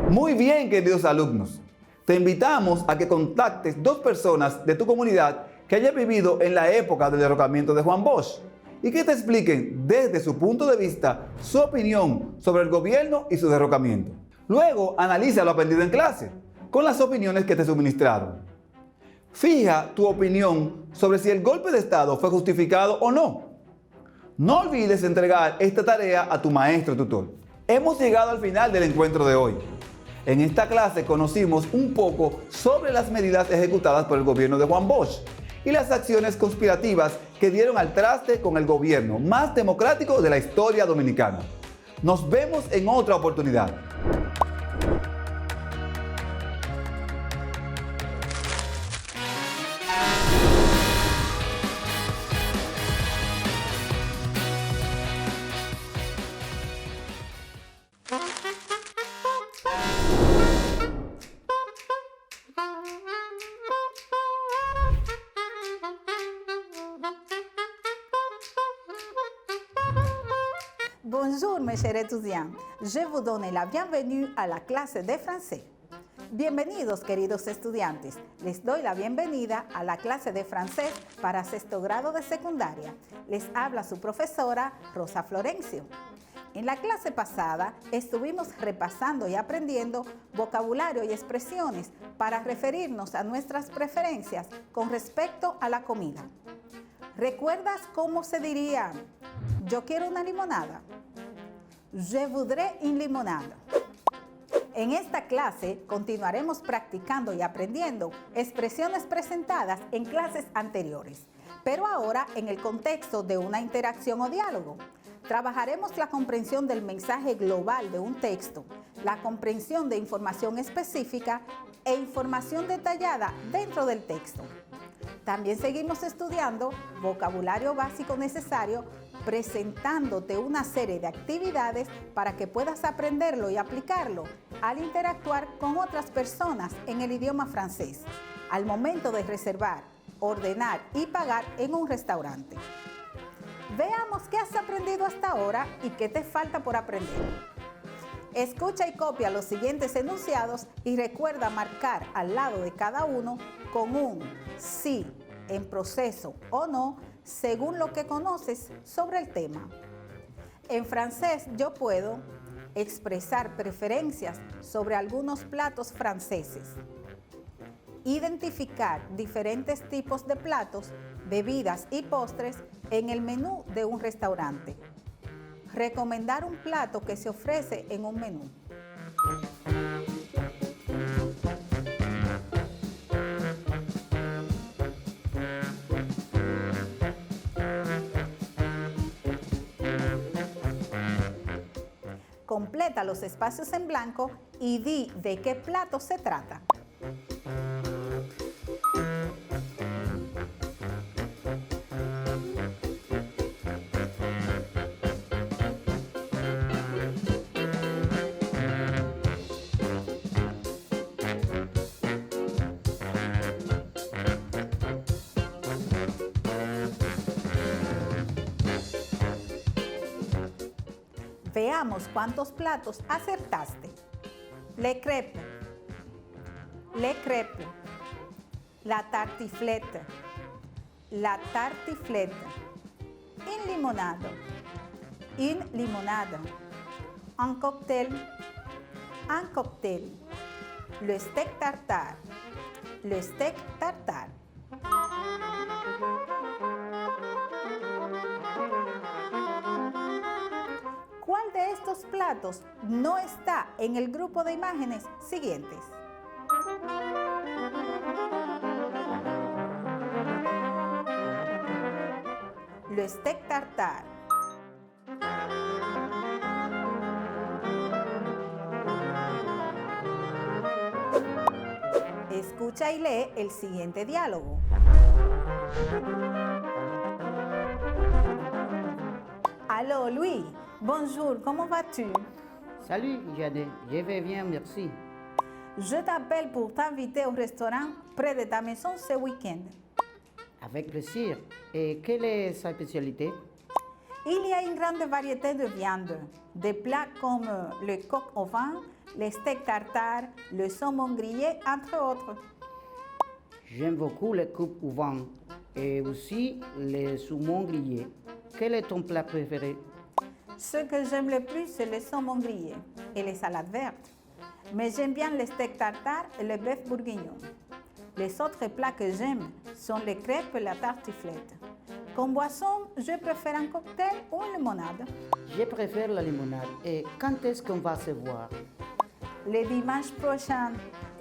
Muy bien, queridos alumnos. Te invitamos a que contactes 2 personas de tu comunidad que hayan vivido en la época del derrocamiento de Juan Bosch y que te expliquen desde su punto de vista su opinión sobre el gobierno y su derrocamiento. Luego, analiza lo aprendido en clase con las opiniones que te suministraron. Fija tu opinión sobre si el golpe de Estado fue justificado o no. No olvides entregar esta tarea a tu maestro tutor. Hemos llegado al final del encuentro de hoy. En esta clase conocimos un poco sobre las medidas ejecutadas por el gobierno de Juan Bosch y las acciones conspirativas que dieron al traste con el gobierno más democrático de la historia dominicana. Nos vemos en otra oportunidad. Bonjour mes chers étudiants, je vous donne la bienvenue à la clase de français. Bienvenidos queridos estudiantes, les doy la bienvenida a la clase de francés para sexto grado de secundaria. Les habla su profesora Rosa Florencio. En la clase pasada estuvimos repasando y aprendiendo vocabulario y expresiones para referirnos a nuestras preferencias con respecto a la comida. ¿Recuerdas cómo se diría yo quiero una limonada? Je voudrais une limonade. En esta clase continuaremos practicando y aprendiendo expresiones presentadas en clases anteriores, pero ahora en el contexto de una interacción o diálogo. Trabajaremos la comprensión del mensaje global de un texto, la comprensión de información específica e información detallada dentro del texto. También seguimos estudiando vocabulario básico necesario, presentándote una serie de actividades para que puedas aprenderlo y aplicarlo al interactuar con otras personas en el idioma francés, al momento de reservar, ordenar y pagar en un restaurante. Veamos qué has aprendido hasta ahora y qué te falta por aprender. Escucha y copia los siguientes enunciados y recuerda marcar al lado de cada uno con un sí, en proceso o no, según lo que conoces sobre el tema. En francés yo puedo expresar preferencias sobre algunos platos franceses, identificar diferentes tipos de platos, bebidas y postres en el menú de un restaurante, recomendar un plato que se ofrece en un menú. Completa los espacios en blanco y di de qué plato se trata. Veamos cuántos platos acertaste. Le crêpe, la tartiflette, une limonade, un cocktail, le steak tartare, ¿Cuál de estos platos no está en el grupo de imágenes siguientes? le steak tartare. Escucha y lee el siguiente diálogo. Allô, Louis. Bonjour, comment vas-tu? Salut, Janet, je vais bien, merci. Je t'appelle pour t'inviter au restaurant près de ta maison ce week-end. Avec plaisir. Et quelle est sa spécialité? Il y a une grande variété de viandes, des plats comme le coq au vin, le steak tartare, le saumon grillé, entre autres. J'aime beaucoup les coupes au vin et aussi les saumons grillés. Quel est ton plat préféré? Ce que j'aime le plus, c'est le saumon grillé et les salades vertes. Mais j'aime bien le steak tartare et le bœuf bourguignon. Les autres plats que j'aime sont les crêpes et la tartiflette. Comme boisson, je préfère un cocktail ou une limonade. Je préfère la limonade. Et quand est-ce qu'on va se voir? Le dimanche prochain,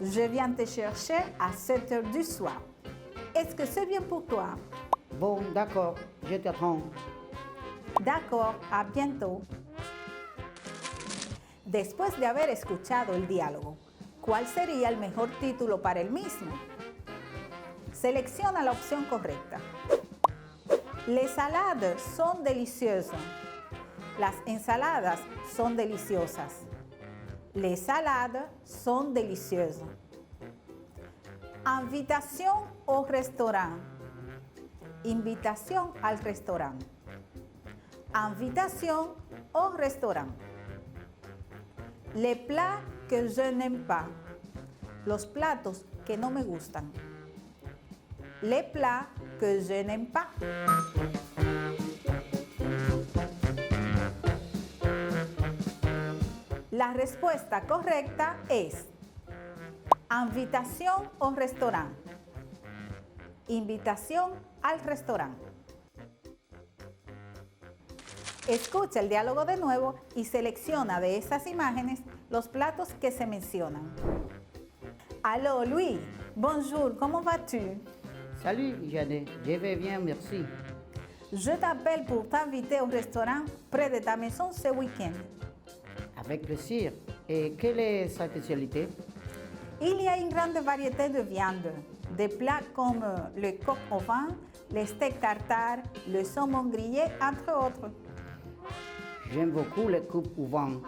je viens te chercher à 7 h du soir. Est-ce que c'est bien pour toi? Bon, d'accord, je t'attends. D'accord, a bientôt. Después de haber escuchado el diálogo, ¿cuál sería el mejor título para el mismo? Selecciona la opción correcta. Les salades son delicieuses. Las ensaladas son deliciosas. Les salades sont délicieuses. Invitation au restaurant. Invitación al restaurant. Invitation au restaurant. Les plats que je n'aime pas. Los platos que no me gustan. Les plats que je n'aime pas. La respuesta correcta es invitación au restaurant. Invitación al restaurante. Escucha el diálogo de nuevo y selecciona de esas imágenes los platos que se mencionan. Allô, Louis. Bonjour, comment vas-tu? Salut, Janet, je vais bien, merci. Je t'appelle pour t'inviter au restaurant près de ta maison ce week-end. Avec plaisir. Et quelle est sa spécialité? Il y a une grande variété de viandes, des plats comme le coq au vin, le steak tartare, le saumon grillé, entre autres. J'aime beaucoup les coupes au vin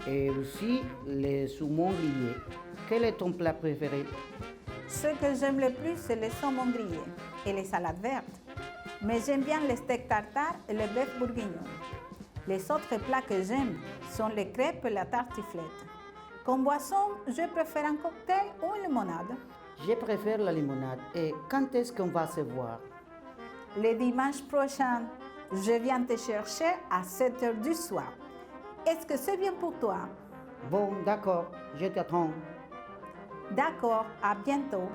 et aussi les saumons grillés. Quel est ton plat préféré? Ce que j'aime le plus, c'est le saumon grillé et les salades vertes. Mais j'aime bien le steak tartare et le bœuf bourguignon. Les autres plats que j'aime sont les crêpes et la tartiflette. Comme boisson, je préfère un cocktail ou une limonade. Je préfère la limonade. Et quand est-ce qu'on va se voir? Le dimanche prochain, je viens te chercher à 7 h du soir. Est-ce que c'est bien pour toi? Bon, d'accord, je t'attends. D'accord, à bientôt.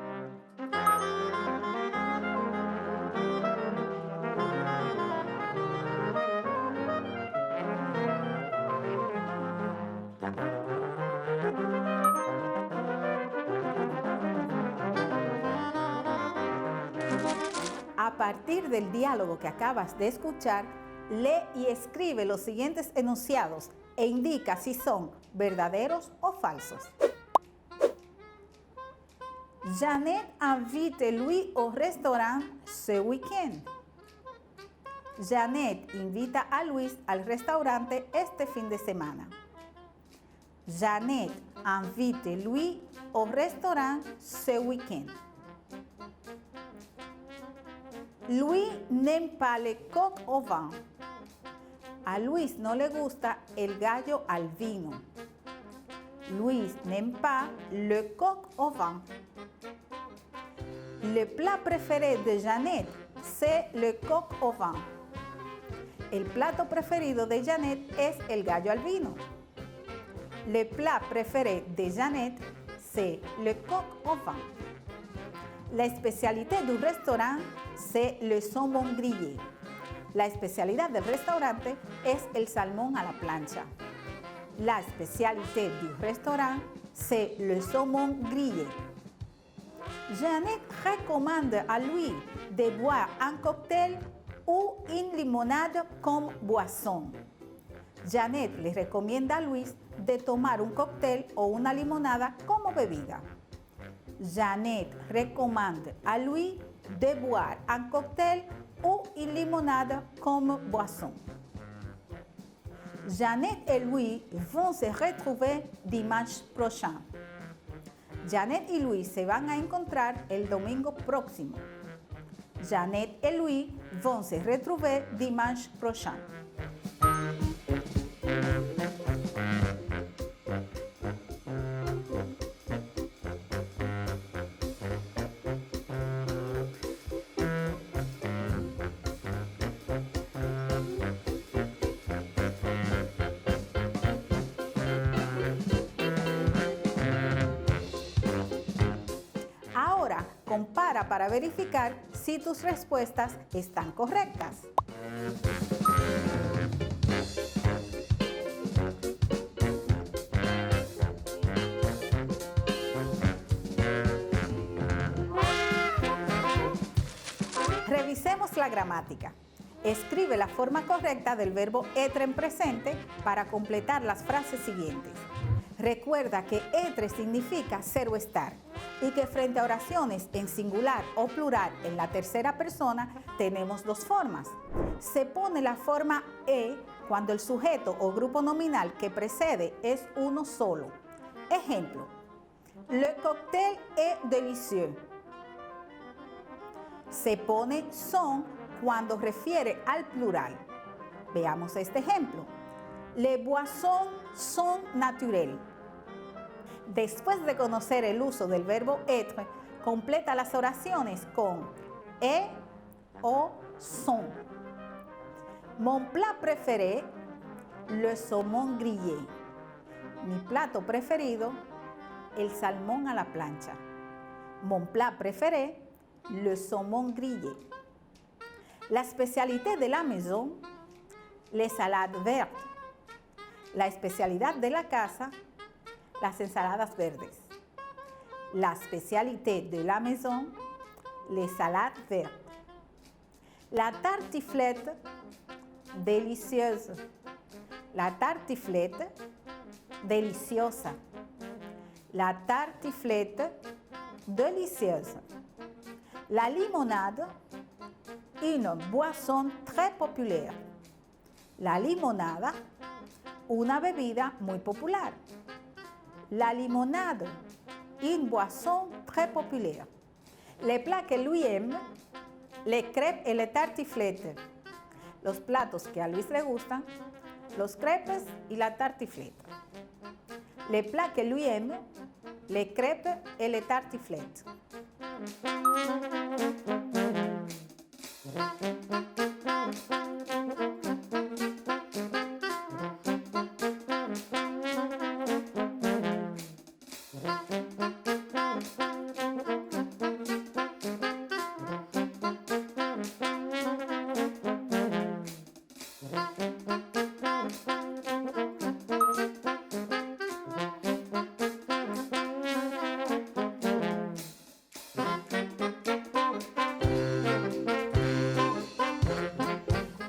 A partir del diálogo que acabas de escuchar, lee y escribe los siguientes enunciados e indica si son verdaderos o falsos. Janet invite Louis au restaurant ce week-end. Janet invita a Luis al restaurante este fin de semana. Janet invite Louis au restaurant ce week-end. Louis n'aime pas le coq au vin. A Luis no le gusta el gallo al vino. Luis n'aime pas le coq au vin. Le plat préféré de Janet, c'est le coq au vin. El plato preferido de Janet es el gallo al vino. Le plat préféré de Janet, c'est le coq au vin. La especialité du restaurant, c'est le saumon grillé. La especialidad del restaurante es el salmón a la plancha. La especialité du restaurant, c'est le saumon grillé. Janet recommande à Louis de boire un cocktail ou une limonade comme boisson. Janet le recomienda a Luis de tomar un cóctel o una limonada como bebida. Janet recommande à Louis de boire un cocktail ou une limonade comme boisson. Janet et Louis vont se retrouver dimanche prochain. Janet y Luis se van a encontrar el domingo próximo. Janet et Louis vont se retrouver dimanche prochain. Ahora, compara para verificar si tus respuestas están correctas. Revisemos la gramática. Escribe la forma correcta del verbo être en presente para completar las frases siguientes. Recuerda que être significa ser o estar y que frente a oraciones en singular o plural en la tercera persona tenemos dos formas. Se pone la forma e cuando el sujeto o grupo nominal que precede es uno solo. Ejemplo: le cocktail est délicieux. Se pone son cuando refiere al plural. Veamos este ejemplo. Les boissons sont naturelles. Después de conocer el uso del verbo être, completa las oraciones con est o sont. Mon plat préféré, le saumon grillé. Mi plato preferido, el salmón a la plancha. Mon plat préféré, le saumon grillé. La spécialité de la maison, les salades vertes. La especialidad de la casa, las ensaladas verdes. La spécialité de la maison, les salades vertes. La tartiflette, délicieuse. La tartiflette, deliciosa. La tartiflette, délicieuse. La limonade, une boisson très populaire. La limonada, una bebida muy popular. La limonade, une boisson très populaire. Les plats que Louis aime, les crêpes et les tartiflettes. Los platos que a Luis le gustan, los crepes y la tartiflette. Les plats que Louis aime, les crêpes et les tartiflettes.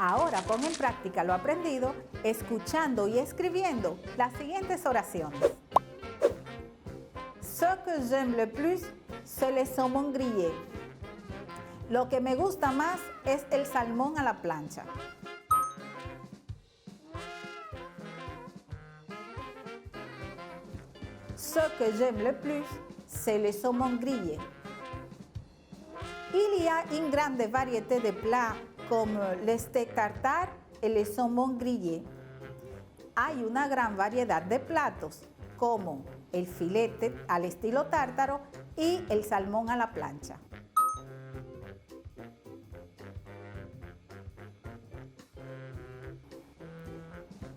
Ahora pon en práctica lo aprendido, escuchando y escribiendo las siguientes oraciones. Ce que j'aime le plus, c'est le saumon grillé. Lo que me gusta más es el salmón a la plancha. Ce que j'aime le plus, c'est le saumon grillé. Il y a une grande variété de plats comme le steak tartare et le saumon grillé. Hay una gran variedad de platos como el filete al estilo tártaro y el salmón a la plancha.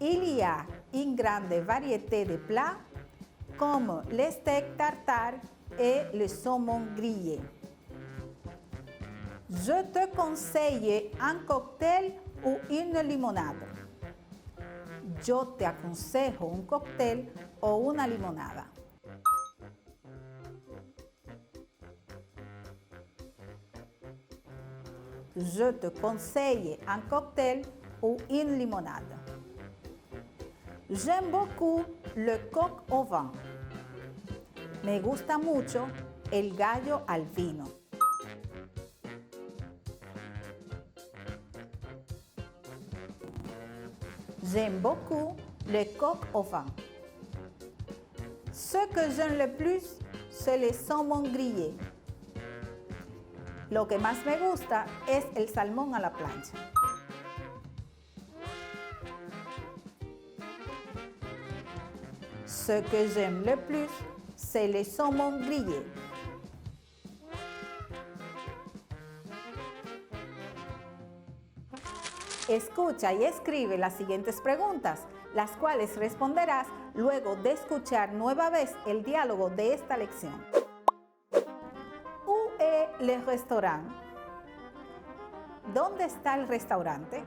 Il y a une grande variété de plats comme le steak tartare et le saumon grillé. Je te conseille un cocktail ou une limonade. Yo te aconsejo un cóctel o una limonada. Je te conseille un cocktail ou une limonade. J'aime beaucoup le coq au vin. Me gusta mucho el gallo al vino. J'aime beaucoup le coq au vin. Ce que j'aime le plus, c'est le saumon grillé. Lo que más me gusta es el salmón a la plancha. Ce que j'aime le plus, c'est le saumon grillé. Escucha y escribe las siguientes preguntas, las cuales responderás luego de escuchar nueva vez el diálogo de esta lección. Où est le restaurant? ¿Dónde está el restaurante?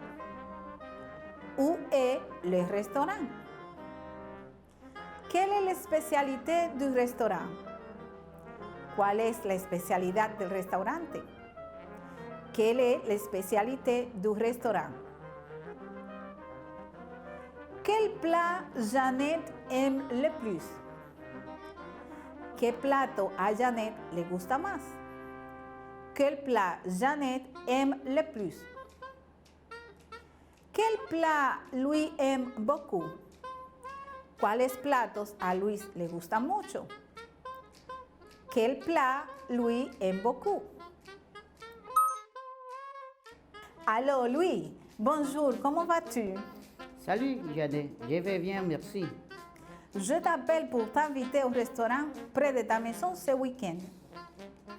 Où est le restaurant? Quelle est la spécialité du restaurant? ¿Cuál es la especialidad del restaurante? Quelle est la spécialité du restaurant? Quel plat Jeannette aime le plus? ¿Qué plato a Jeannette le gusta más? Quel plat Jeannette aime le plus? Quel plat Louis aime beaucoup? ¿Cuáles platos a Luis le gustan mucho? Quel plat Louis aime beaucoup? Allô Louis, bonjour, comment vas-tu? Salut, Jeannette, je vais bien, merci. Je t'appelle pour t'inviter au restaurant près de ta maison ce week-end.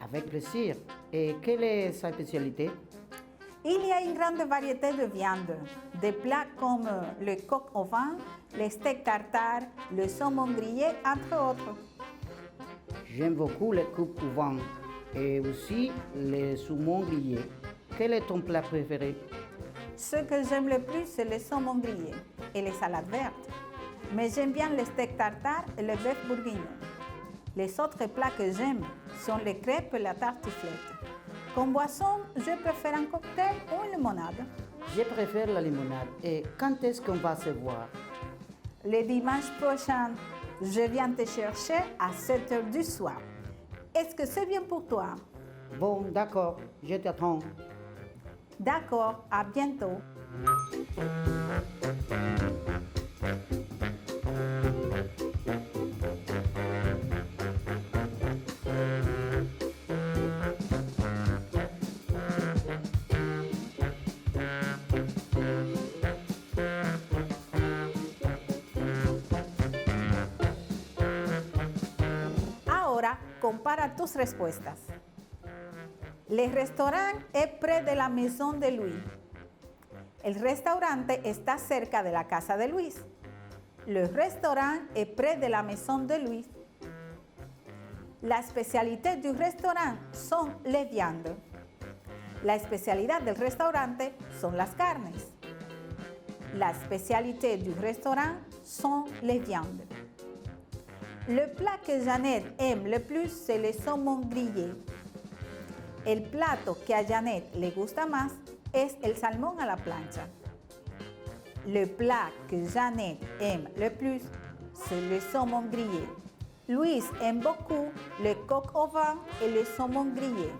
Avec plaisir. Et quelle est sa spécialité? Il y a une grande variété de viandes, des plats comme le coq au vin, le steak tartare, le saumon grillé, entre autres. J'aime beaucoup les coupes au vin et aussi les saumons grillés. Quel est ton plat préféré? Ce que j'aime le plus, c'est le saumon grillé et les salades vertes. Mais j'aime bien le steak tartare et le bœuf bourguignon. Les autres plats que j'aime sont les crêpes et la tartiflette. Comme boisson, je préfère un cocktail ou une limonade. Je préfère la limonade. Et quand est-ce qu'on va se voir? Le dimanche prochain, je viens te chercher à 7h du soir. Est-ce que c'est bien pour toi? Bon, d'accord, je t'attends. D'accord, à bientôt. Ahora compara tus respuestas. Le restaurant est près de la maison de Louis. El restaurante está cerca de la casa de Luis. Le restaurant est près de la maison de Louis. La spécialité du restaurant son les viandes. La especialidad del restaurante son las carnes. La spécialité du restaurant sont les viandes. Le plat que Jeannette aime le plus, c'est le saumon grillé. El plato que a Jeannette le gusta más es el salmón a la plancha. Le plat que Jeannette aime le plus, c'est le saumon grillé. Luis aime beaucoup le coq au vin et le saumon grillé.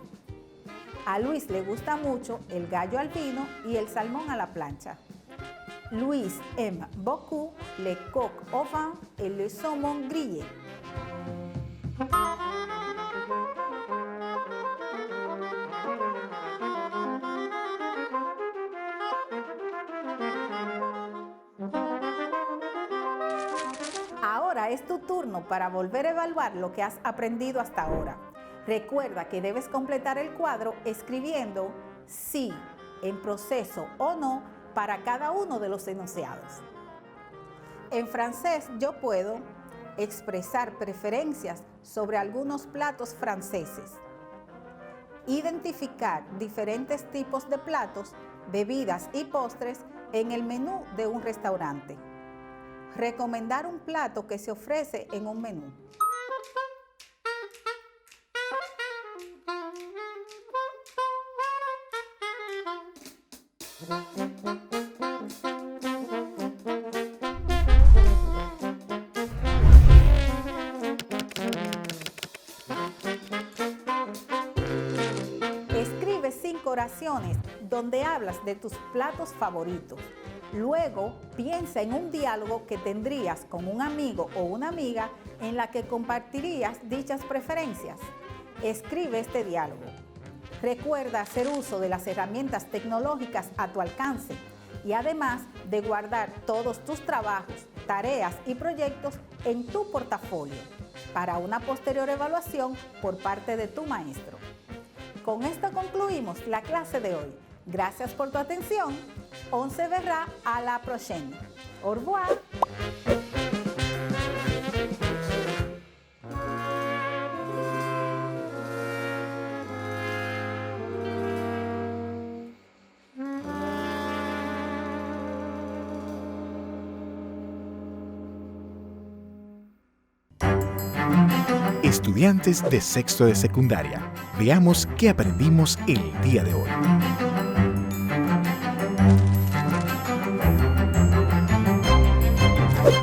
A Luis le gusta mucho el gallo al vino y el salmón a la plancha. Luis aime beaucoup le coq au vin et le saumon grillé. Ahora es tu turno para volver a evaluar lo que has aprendido hasta ahora. Recuerda que debes completar el cuadro escribiendo sí, en proceso o no para cada uno de los enunciados. En francés yo puedo expresar preferencias sobre algunos platos franceses, identificar diferentes tipos de platos, bebidas y postres en el menú de un restaurante, recomendar un plato que se ofrece en un menú. Escribe 5 oraciones donde hablas de tus platos favoritos. Luego, piensa en un diálogo que tendrías con un amigo o una amiga en la que compartirías dichas preferencias. Escribe este diálogo. Recuerda hacer uso de las herramientas tecnológicas a tu alcance y además de guardar todos tus trabajos, tareas y proyectos en tu portafolio para una posterior evaluación por parte de tu maestro. Con esto concluimos la clase de hoy. Gracias por tu atención. On se verra à la prochaine. Au revoir. Estudiantes de sexto de secundaria, veamos qué aprendimos el día de hoy.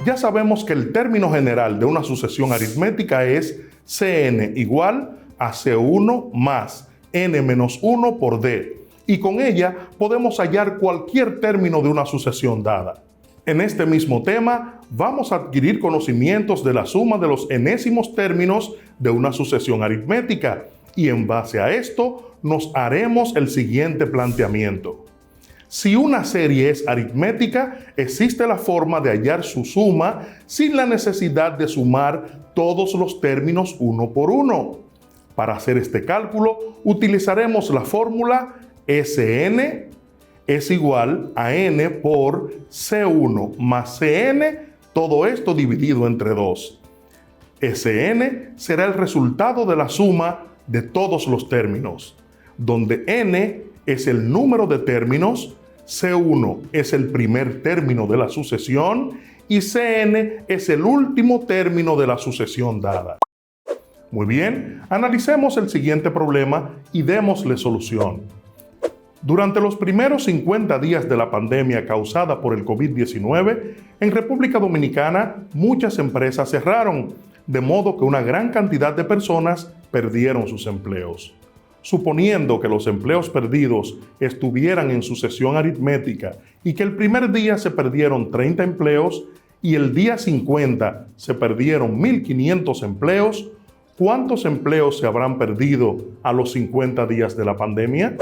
Ya sabemos que el término general de una sucesión aritmética es Cn igual a C1 más n menos 1 por d, y con ella podemos hallar cualquier término de una sucesión dada. En este mismo tema, vamos a adquirir conocimientos de la suma de los enésimos términos de una sucesión aritmética, y en base a esto nos haremos el siguiente planteamiento. Si una serie es aritmética, existe la forma de hallar su suma sin la necesidad de sumar todos los términos uno por uno. Para hacer este cálculo, utilizaremos la fórmula Sn es igual a n por C1 más Cn, todo esto dividido entre 2. Sn será el resultado de la suma de todos los términos, donde n es el número de términos, C1 es el primer término de la sucesión y Cn es el último término de la sucesión dada. Muy bien, analicemos el siguiente problema y démosle solución. Durante los primeros 50 días de la pandemia causada por el COVID-19, en República Dominicana muchas empresas cerraron, de modo que una gran cantidad de personas perdieron sus empleos. Suponiendo que los empleos perdidos estuvieran en sucesión aritmética y que el primer día se perdieron 30 empleos y el día 50 se perdieron 1.500 empleos, ¿cuántos empleos se habrán perdido a los 50 días de la pandemia?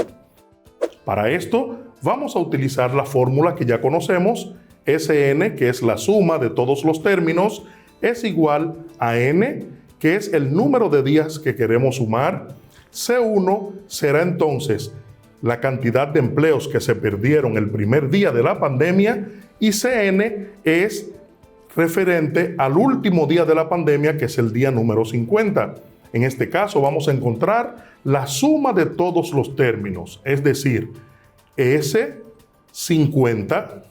Para esto, vamos a utilizar la fórmula que ya conocemos, Sn, que es la suma de todos los términos, es igual a n, que es el número de días que queremos sumar. C1 será entonces la cantidad de empleos que se perdieron el primer día de la pandemia y Cn es referente al último día de la pandemia, que es el día número 50. En este caso vamos a encontrar la suma de todos los términos, es decir, S50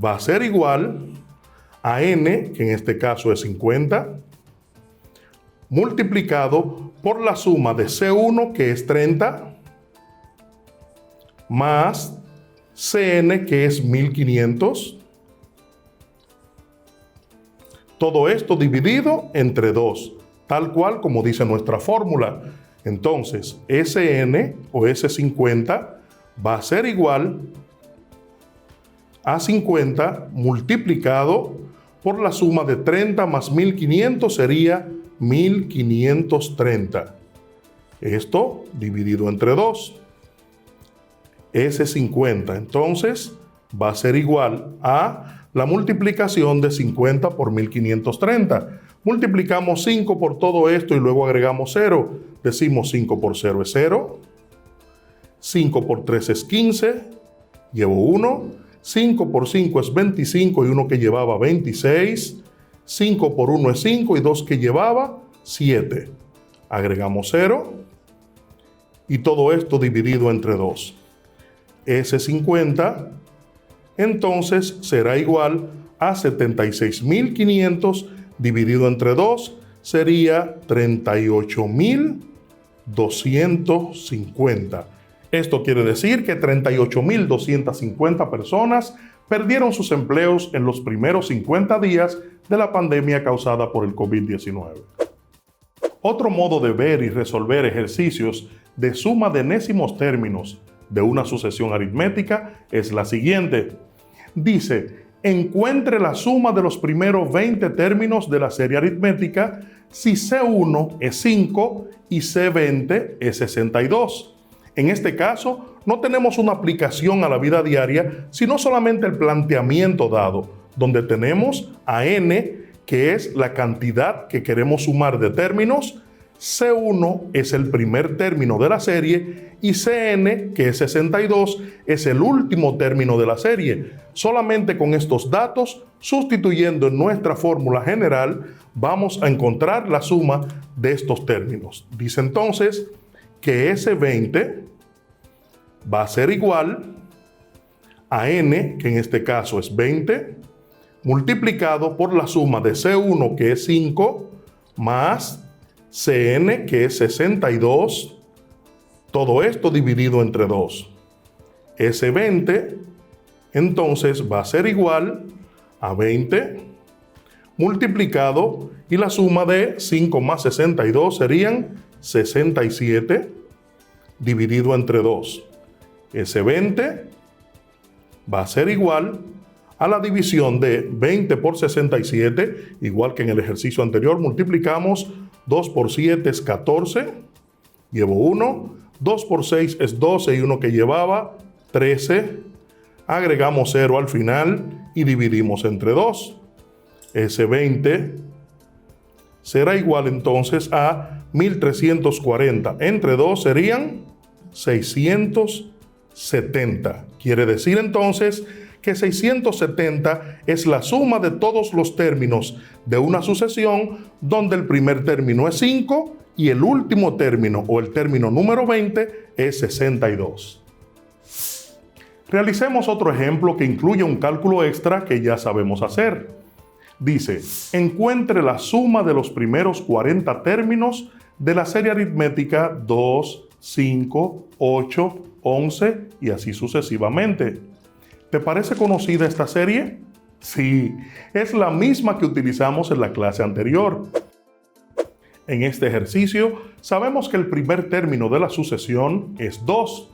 va a ser igual a n, que en este caso es 50, multiplicado por la suma de C1, que es 30, más Cn, que es 1500. Todo esto dividido entre 2, tal cual como dice nuestra fórmula. Entonces, Sn o S50 va a ser igual a 50 multiplicado por la suma de 30 más 1500 sería 1530. Esto dividido entre 2. S50 entonces va a ser igual a la multiplicación de 50 por 1530. Multiplicamos 5 por todo esto y luego agregamos 0. Decimos 5 por 0 es 0. 5 por 3 es 15. Llevo 1. 5 por 5 es 25 y 1 que llevaba 26. 5 por 1 es 5 y 2 que llevaba 7. Agregamos 0. Y todo esto dividido entre 2. S50 entonces será igual a 76.500 dividido entre 2 sería 38.250. Esto quiere decir que 38.250 personas perdieron sus empleos en los primeros 50 días de la pandemia causada por el COVID-19. Otro modo de ver y resolver ejercicios de suma de enésimos términos de una sucesión aritmética es la siguiente. Dice, encuentre la suma de los primeros 20 términos de la serie aritmética si C1 es 5 y C20 es 62. En este caso, no tenemos una aplicación a la vida diaria, sino solamente el planteamiento dado, donde tenemos a n, que es la cantidad que queremos sumar de términos, C1 es el primer término de la serie y Cn, que es 62, es el último término de la serie. Solamente con estos datos, sustituyendo en nuestra fórmula general, vamos a encontrar la suma de estos términos. Dice entonces que S20 va a ser igual a n, que en este caso es 20, multiplicado por la suma de C1, que es 5, más Cn, que es 62, todo esto dividido entre 2. S20, entonces, va a ser igual a 20, multiplicado, y la suma de 5 más 62 serían 67, dividido entre 2. S20 va a ser igual a la división de 20 por 67, igual que en el ejercicio anterior, multiplicamos 2 por 7 es 14, llevo 1, 2 por 6 es 12 y 1 que llevaba, 13, agregamos 0 al final y dividimos entre 2. S20 será igual entonces a 1340, entre 2 serían 670. Quiere decir entonces que 670 es la suma de todos los términos de una sucesión donde el primer término es 5 y el último término o el término número 20 es 62. Realicemos otro ejemplo que incluye un cálculo extra que ya sabemos hacer. Dice, encuentre la suma de los primeros 40 términos de la serie aritmética 2, 5, 8, 11 y así sucesivamente. ¿Te parece conocida esta serie? Sí, es la misma que utilizamos en la clase anterior. En este ejercicio, sabemos que el primer término de la sucesión es 2.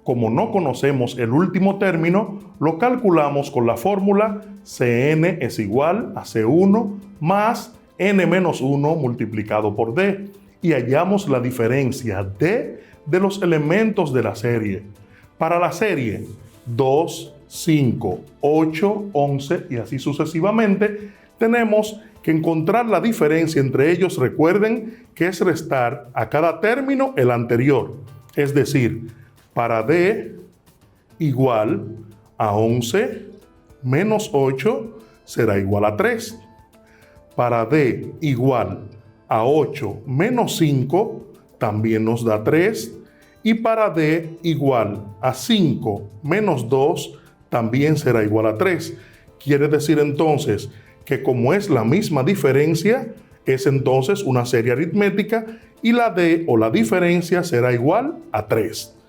Como no conocemos el último término, lo calculamos con la fórmula Cn es igual a C1 más n menos 1 multiplicado por d y hallamos la diferencia d de los elementos de la serie. Para la serie 2, 5, 8, 11 y así sucesivamente, tenemos que encontrar la diferencia entre ellos. Recuerden que es restar a cada término el anterior, es decir, para d igual a 11 menos 8 será igual a 3. Para d igual a 8 menos 5 también nos da 3. Y para d igual a 5 menos 2 también será igual a 3. Quiere decir entonces que como es la misma diferencia, es entonces una serie aritmética y la d o la diferencia será igual a 3.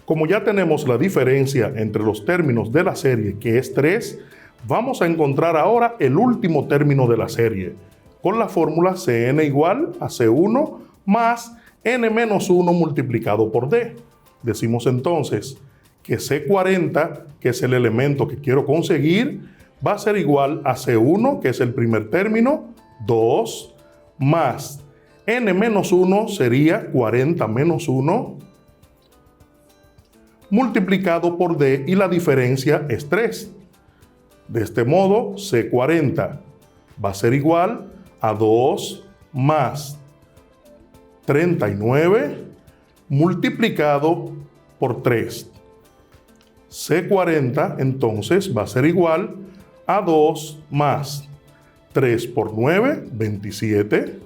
Como ya tenemos la diferencia entre los términos de la serie, que es 3, vamos a encontrar ahora el último término de la serie, con la fórmula Cn igual a C1 más n menos 1 multiplicado por d. Decimos entonces que C40, que es el elemento que quiero conseguir, va a ser igual a C1, que es el primer término, 2, más n menos 1 sería 40 menos 1, multiplicado por d y la diferencia es 3. De este modo, C40 va a ser igual a 2 más 39 multiplicado por 3. C40 entonces va a ser igual a 2 más 3 por 9, 27.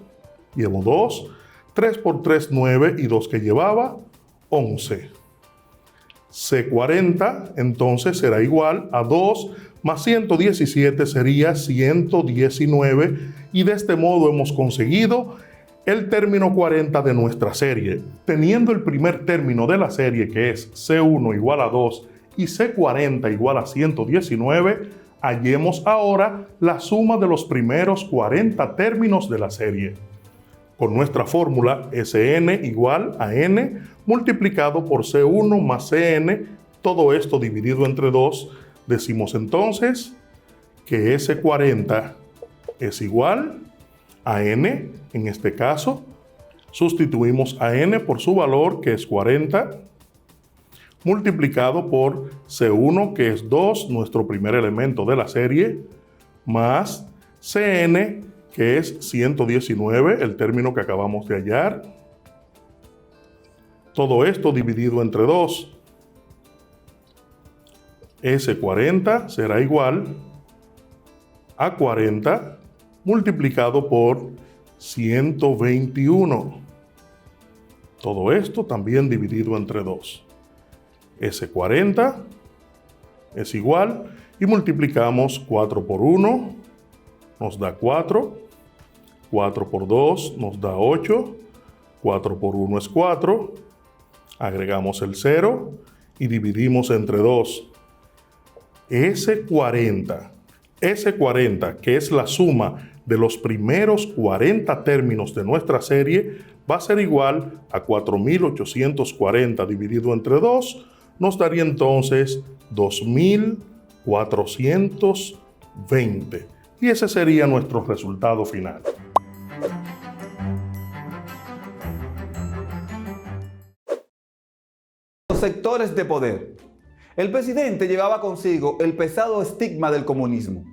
Llevo 2. 3 por 3, 9 y 2 que llevaba, 11. C40 entonces será igual a 2 más 117 sería 119 y de este modo hemos conseguido el término 40 de nuestra serie. Teniendo el primer término de la serie, que es C1 igual a 2 y C40 igual a 119, hallemos ahora la suma de los primeros 40 términos de la serie. Con nuestra fórmula Sn igual a n multiplicado por C1 más Cn, todo esto dividido entre 2, decimos entonces que S40 es igual a n, en este caso, sustituimos a n por su valor, que es 40, multiplicado por C1, que es 2, nuestro primer elemento de la serie, más Cn, que es 119, el término que acabamos de hallar. Todo esto dividido entre 2. S40 será igual a 40 multiplicado por 121. Todo esto también dividido entre 2. S40 es igual y multiplicamos 4 por 1, nos da 4. 4 por 2 nos da 8, 4 por 1 es 4, agregamos el 0 y dividimos entre 2. S40, que es la suma de los primeros 40 términos de nuestra serie, va a ser igual a 4.840 dividido entre 2, nos daría entonces 2.420. Y ese sería nuestro resultado final. Los sectores de poder. El presidente llevaba consigo el pesado estigma del comunismo.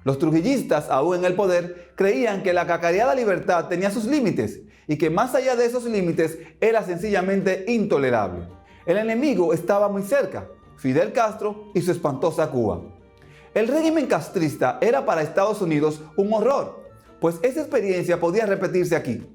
Los trujillistas, aún en el poder, creían que la cacareada libertad tenía sus límites y que más allá de esos límites era sencillamente intolerable. El enemigo estaba muy cerca, Fidel Castro y su espantosa Cuba. El régimen castrista era para Estados Unidos un horror, pues esa experiencia podía repetirse aquí.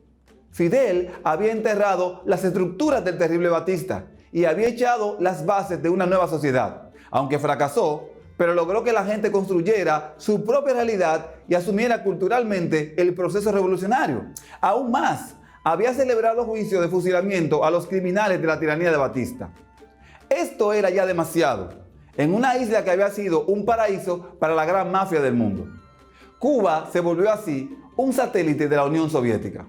Fidel había enterrado las estructuras del terrible Batista y había echado las bases de una nueva sociedad, aunque fracasó, pero logró que la gente construyera su propia realidad y asumiera culturalmente el proceso revolucionario. Aún más, había celebrado juicio de fusilamiento a los criminales de la tiranía de Batista. Esto era ya demasiado, en una isla que había sido un paraíso para la gran mafia del mundo. Cuba se volvió así un satélite de la Unión Soviética.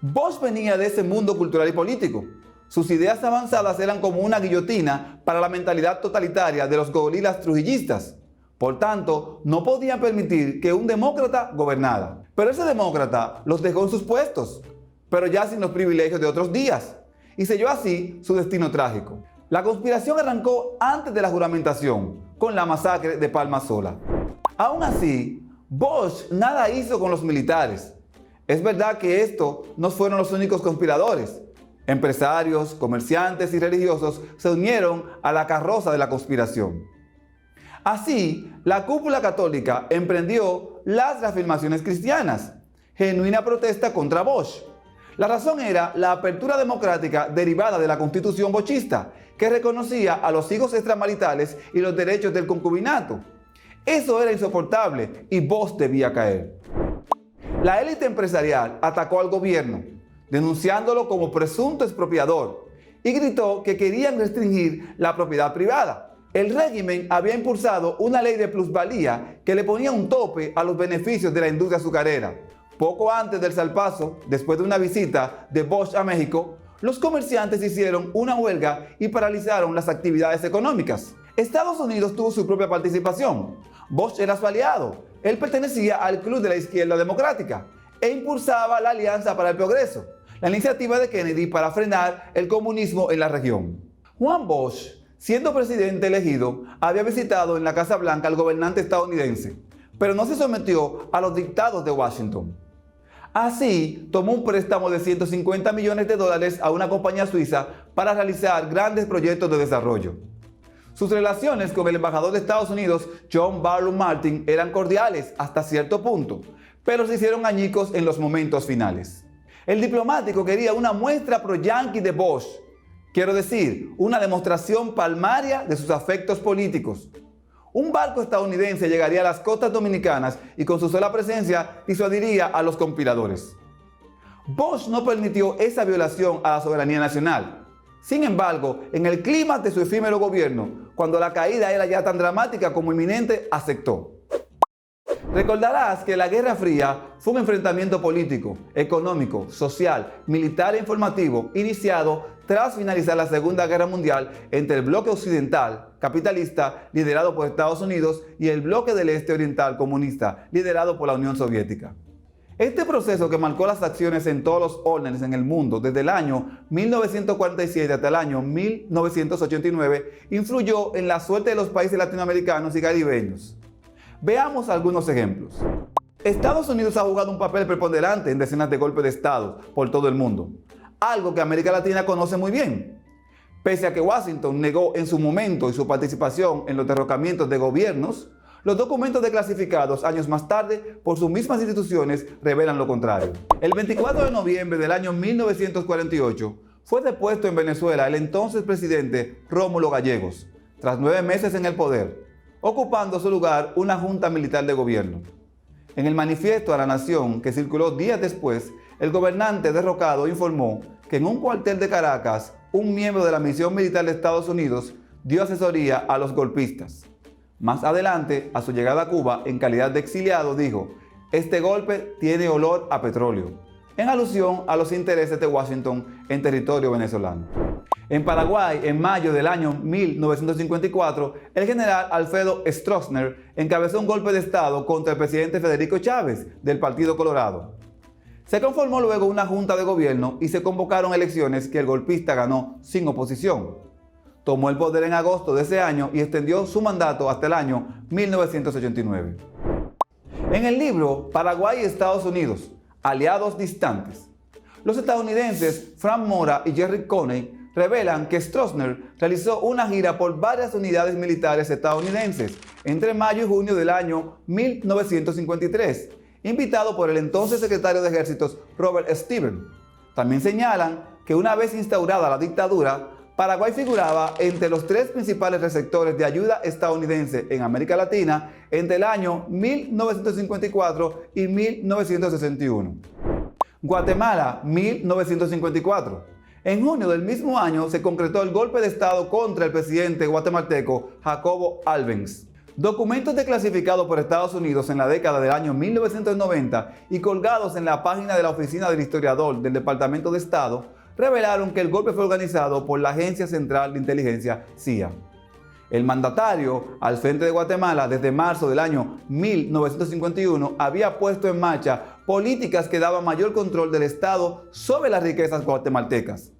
Bosch venía de ese mundo cultural y político. Sus ideas avanzadas eran como una guillotina para la mentalidad totalitaria de los gorilas trujillistas. Por tanto, no podían permitir que un demócrata gobernara. Pero ese demócrata los dejó en sus puestos, pero ya sin los privilegios de otros días, y selló así su destino trágico. La conspiración arrancó antes de la juramentación, con la masacre de Palma Sola. Aún así, Bosch nada hizo con los militares. Es verdad que estos no fueron los únicos conspiradores. Empresarios, comerciantes y religiosos se unieron a la carroza de la conspiración. Así, la cúpula católica emprendió las reafirmaciones cristianas, genuina protesta contra Bosch. La razón era la apertura democrática derivada de la constitución bochista, que reconocía a los hijos extramaritales y los derechos del concubinato. Eso era insoportable y Bosch debía caer. La élite empresarial atacó al gobierno, denunciándolo como presunto expropiador, y gritó que querían restringir la propiedad privada. El régimen había impulsado una ley de plusvalía que le ponía un tope a los beneficios de la industria azucarera. Poco antes del salpazo, después de una visita de Bosch a México, los comerciantes hicieron una huelga y paralizaron las actividades económicas. Estados Unidos tuvo su propia participación. Bosch era su aliado. Él pertenecía al Club de la Izquierda Democrática e impulsaba la Alianza para el Progreso, la iniciativa de Kennedy para frenar el comunismo en la región. Juan Bosch, siendo presidente elegido, había visitado en la Casa Blanca al gobernante estadounidense, pero no se sometió a los dictados de Washington. Así, tomó un préstamo de $150 millones a una compañía suiza para realizar grandes proyectos de desarrollo. Sus relaciones con el embajador de Estados Unidos, John Barlow Martin, eran cordiales hasta cierto punto, pero se hicieron añicos en los momentos finales. El diplomático quería una muestra pro-yanqui de Bosch, quiero decir, una demostración palmaria de sus afectos políticos. Un barco estadounidense llegaría a las costas dominicanas y con su sola presencia disuadiría a los conspiradores. Bush no permitió esa violación a la soberanía nacional. Sin embargo, en el clima de su efímero gobierno, cuando la caída era ya tan dramática como inminente, aceptó. Recordarás que la Guerra Fría fue un enfrentamiento político, económico, social, militar e informativo iniciado tras finalizar la Segunda Guerra Mundial entre el bloque occidental capitalista liderado por Estados Unidos y el bloque del este oriental comunista liderado por la Unión Soviética. Este proceso, que marcó las acciones en todos los órdenes en el mundo desde el año 1947 hasta el año 1989, influyó en la suerte de los países latinoamericanos y caribeños. Veamos algunos ejemplos. Estados Unidos ha jugado un papel preponderante en decenas de golpes de Estado por todo el mundo, algo que América Latina conoce muy bien. Pese a que Washington negó en su momento y su participación en los derrocamientos de gobiernos, los documentos desclasificados años más tarde por sus mismas instituciones revelan lo contrario. El 24 de noviembre del año 1948 fue depuesto en Venezuela el entonces presidente Rómulo Gallegos, tras 9 meses en el poder, ocupando su lugar una junta militar de gobierno. En el manifiesto a la nación que circuló días después, el gobernante derrocado informó que en un cuartel de Caracas, un miembro de la misión militar de Estados Unidos dio asesoría a los golpistas. Más adelante, a su llegada a Cuba, en calidad de exiliado, dijo: "Este golpe tiene olor a petróleo", en alusión a los intereses de Washington en territorio venezolano. En Paraguay, en mayo del año 1954, el general Alfredo Stroessner encabezó un golpe de Estado contra el presidente Federico Chávez, del Partido Colorado. Se conformó luego una junta de gobierno y se convocaron elecciones que el golpista ganó sin oposición. Tomó el poder en agosto de ese año y extendió su mandato hasta el año 1989. En el libro Paraguay y Estados Unidos, aliados distantes, los estadounidenses Frank Mora y Jerry Coney revelan que Stroessner realizó una gira por varias unidades militares estadounidenses entre mayo y junio del año 1953, invitado por el entonces secretario de Ejércitos Robert Stevens. También señalan que una vez instaurada la dictadura, Paraguay figuraba entre los 3 principales receptores de ayuda estadounidense en América Latina entre el año 1954 y 1961. Guatemala, 1954. En junio del mismo año se concretó el golpe de Estado contra el presidente guatemalteco Jacobo Arbenz. Documentos desclasificados por Estados Unidos en la década del año 1990 y colgados en la página de la Oficina del Historiador del Departamento de Estado revelaron que el golpe fue organizado por la Agencia Central de Inteligencia, CIA. El mandatario al frente de Guatemala desde marzo del año 1951 había puesto en marcha políticas que daban mayor control del Estado sobre las riquezas guatemaltecas,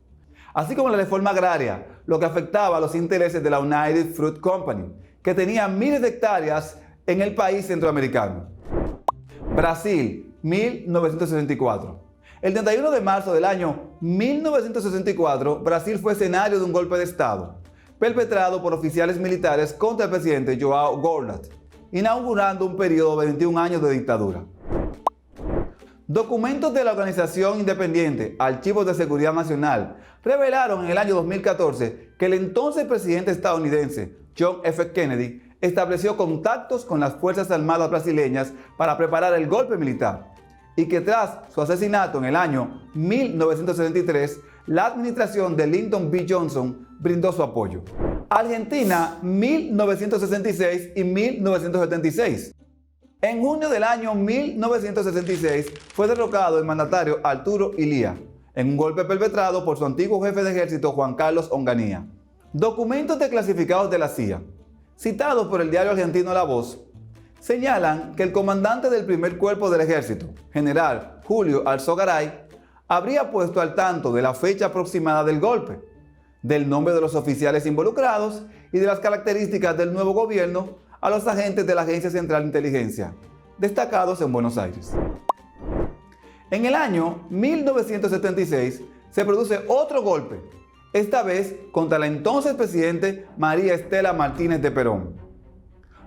así como la reforma agraria, lo que afectaba a los intereses de la United Fruit Company, que tenía miles de hectáreas en el país centroamericano. Brasil, 1964. El 31 de marzo del año 1964, Brasil fue escenario de un golpe de Estado, perpetrado por oficiales militares contra el presidente João Goulart, inaugurando un periodo de 21 años de dictadura. Documentos de la organización independiente Archivos de Seguridad Nacional revelaron en el año 2014 que el entonces presidente estadounidense John F. Kennedy estableció contactos con las Fuerzas Armadas brasileñas para preparar el golpe militar, y que tras su asesinato en el año 1973, la administración de Lyndon B. Johnson brindó su apoyo. Argentina, 1966 y 1976. En junio del año 1966 fue derrocado el mandatario Arturo Illia, en un golpe perpetrado por su antiguo jefe de ejército Juan Carlos Onganía. Documentos desclasificados de la CIA, citados por el diario argentino La Voz, señalan que el comandante del primer cuerpo del ejército, general Julio Alzogaray, habría puesto al tanto de la fecha aproximada del golpe, del nombre de los oficiales involucrados y de las características del nuevo gobierno a los agentes de la Agencia Central de Inteligencia, destacados en Buenos Aires. En el año 1976 se produce otro golpe, esta vez contra la entonces presidente María Estela Martínez de Perón.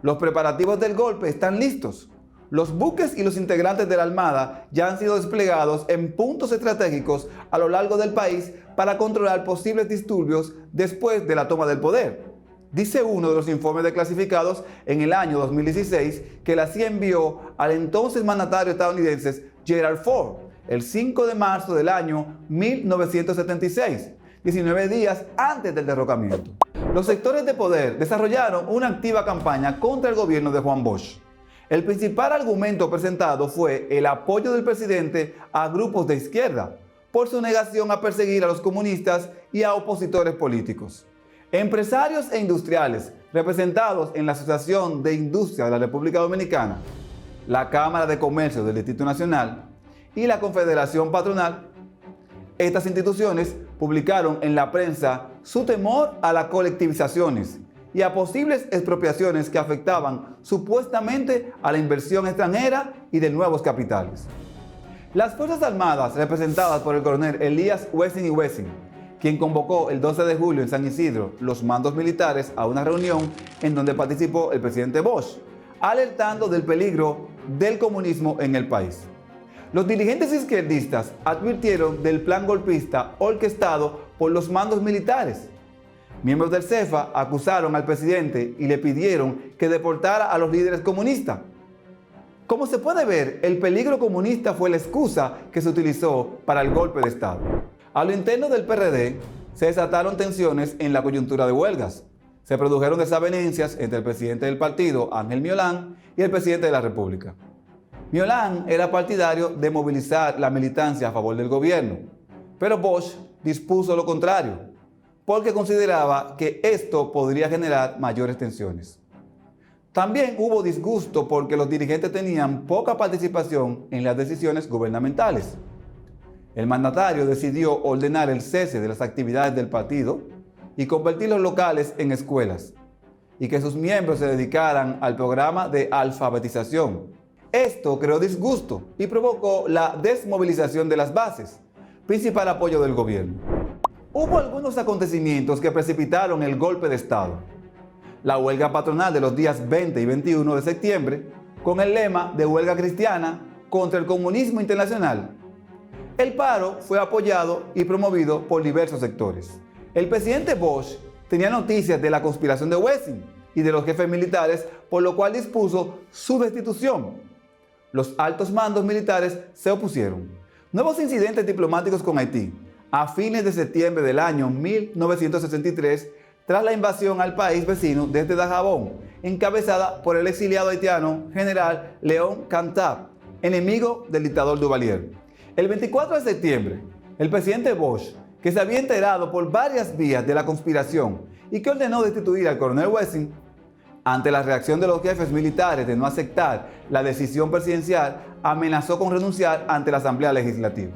Los preparativos del golpe están listos. Los buques y los integrantes de la Armada ya han sido desplegados en puntos estratégicos a lo largo del país para controlar posibles disturbios después de la toma del poder. Dice uno de los informes desclasificados en el año 2016 que la CIA envió al entonces mandatario estadounidense Gerald Ford, el 5 de marzo del año 1976, 19 días antes del derrocamiento. Los sectores de poder desarrollaron una activa campaña contra el gobierno de Juan Bosch. El principal argumento presentado fue el apoyo del presidente a grupos de izquierda por su negación a perseguir a los comunistas y a opositores políticos. Empresarios e industriales representados en la Asociación de Industria de la República Dominicana, la Cámara de Comercio del Distrito Nacional y la Confederación Patronal, estas instituciones publicaron en la prensa su temor a las colectivizaciones y a posibles expropiaciones que afectaban supuestamente a la inversión extranjera y de nuevos capitales. Las Fuerzas Armadas, representadas por el coronel Elías Wessing y Wessing, quien convocó el 12 de julio en San Isidro los mandos militares a una reunión en donde participó el presidente Bosch, alertando del peligro del comunismo en el país. Los dirigentes izquierdistas advirtieron del plan golpista orquestado por los mandos militares. Miembros del CEFA acusaron al presidente y le pidieron que deportara a los líderes comunistas. Como se puede ver, el peligro comunista fue la excusa que se utilizó para el golpe de Estado. A lo interno del PRD se desataron tensiones en la coyuntura de huelgas. Se produjeron desavenencias entre el presidente del partido, Ángel Miolán, y el presidente de la República. Miolán era partidario de movilizar la militancia a favor del gobierno, pero Bosch dispuso lo contrario, porque consideraba que esto podría generar mayores tensiones. También hubo disgusto porque los dirigentes tenían poca participación en las decisiones gubernamentales. El mandatario decidió ordenar el cese de las actividades del partido y convertir los locales en escuelas, y que sus miembros se dedicaran al programa de alfabetización. Esto creó disgusto y provocó la desmovilización de las bases, principal apoyo del gobierno. Hubo algunos acontecimientos que precipitaron el golpe de Estado. La huelga patronal de los días 20 y 21 de septiembre, con el lema de huelga cristiana contra el comunismo internacional. El paro fue apoyado y promovido por diversos sectores. El presidente Bosch tenía noticias de la conspiración de Wessing y de los jefes militares, por lo cual dispuso su destitución. Los altos mandos militares se opusieron. Nuevos incidentes diplomáticos con Haití a fines de septiembre del año 1963, tras la invasión al país vecino desde Dajabón, encabezada por el exiliado haitiano general León Cantab, enemigo del dictador Duvalier. El 24 de septiembre, el presidente Bosch, que se había enterado por varias vías de la conspiración y que ordenó destituir al coronel Wessing, ante la reacción de los jefes militares de no aceptar la decisión presidencial, amenazó con renunciar ante la Asamblea Legislativa.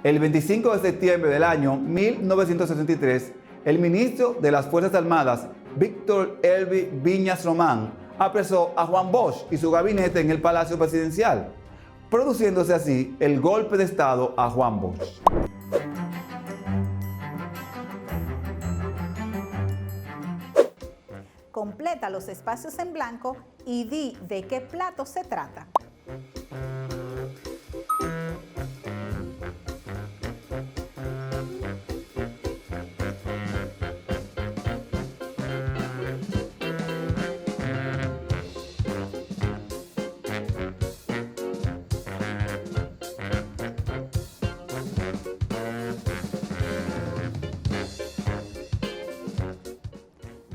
El 25 de septiembre del año 1963, el ministro de las Fuerzas Armadas, Víctor Elvi Viñas Román, apresó a Juan Bosch y su gabinete en el Palacio Presidencial, produciéndose así el golpe de Estado a Juan Bosch. Completa los espacios en blanco y di de qué plato se trata.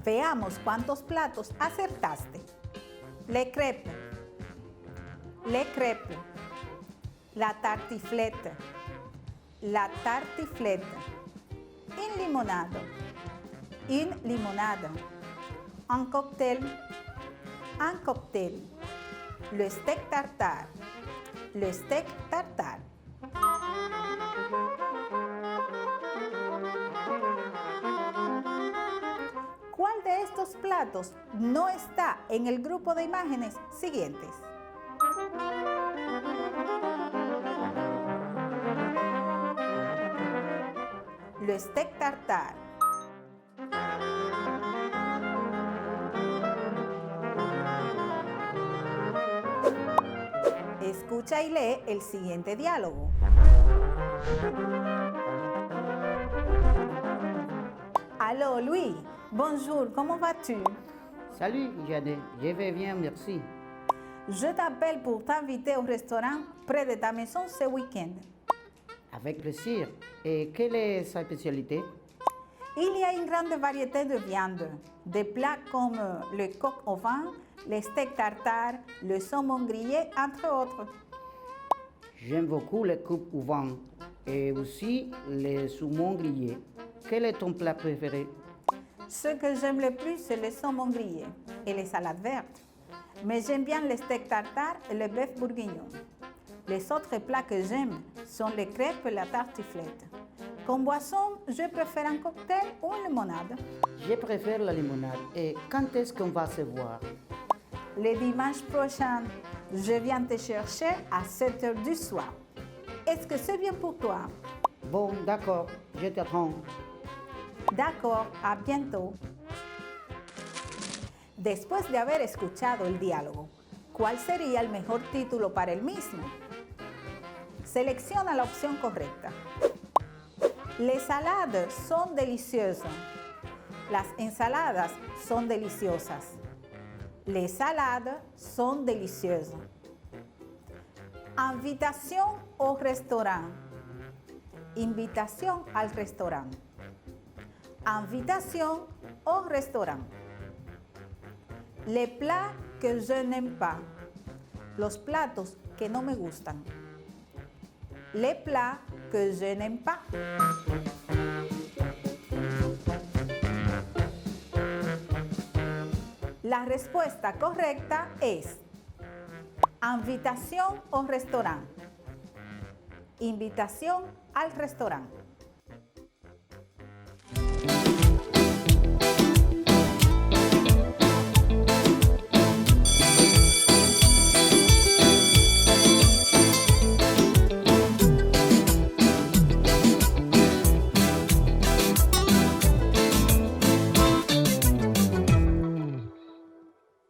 Veamos cuántos platos acertaste. Le crêpe, la tartiflette, une limonade, un cocktail, le steak tartare, ¿Cuál de estos platos no está en el grupo de imágenes siguientes? Le steak tartare, escucha y lee el siguiente diálogo. Allô, Louis. Bonjour, comment vas-tu? Salut, Janet. Je vais bien, merci. Je t'appelle pour t'inviter au restaurant près de ta maison ce week-end. Avec plaisir. Et quelle est sa spécialité? Il y a une grande variété de viandes, des plats comme le coq au vin, le steak tartare, le saumon grillé, entre autres. J'aime beaucoup les coupes au vin et aussi les saumons grillés. Quel est ton plat préféré? Ce que j'aime le plus, c'est le saumon grillé et les salades vertes. Mais j'aime bien le steak tartare et le bœuf bourguignon. Les autres plats que j'aime sont les crêpes et la tartiflette. Comme boisson, je préfère un cocktail ou une limonade. Je préfère la limonade. Et quand est-ce qu'on va se voir? Le dimanche prochain, je viens te chercher à 7 h du soir. Est-ce que c'est bien pour toi? Bon, d'accord, je t'attends. D'accord, a bientôt. Después de haber escuchado el diálogo, ¿cuál sería el mejor título para el mismo? Selecciona la opción correcta. Les salades son delicieuses. Las ensaladas son deliciosas. Les salades sont délicieuses. Invitation au restaurant. Invitación al restaurant. Invitation au restaurant. Les plats que je n'aime pas. Los platos que no me gustan. Les plats que je n'aime pas. La respuesta correcta es invitación au restaurant. Invitación al restaurante.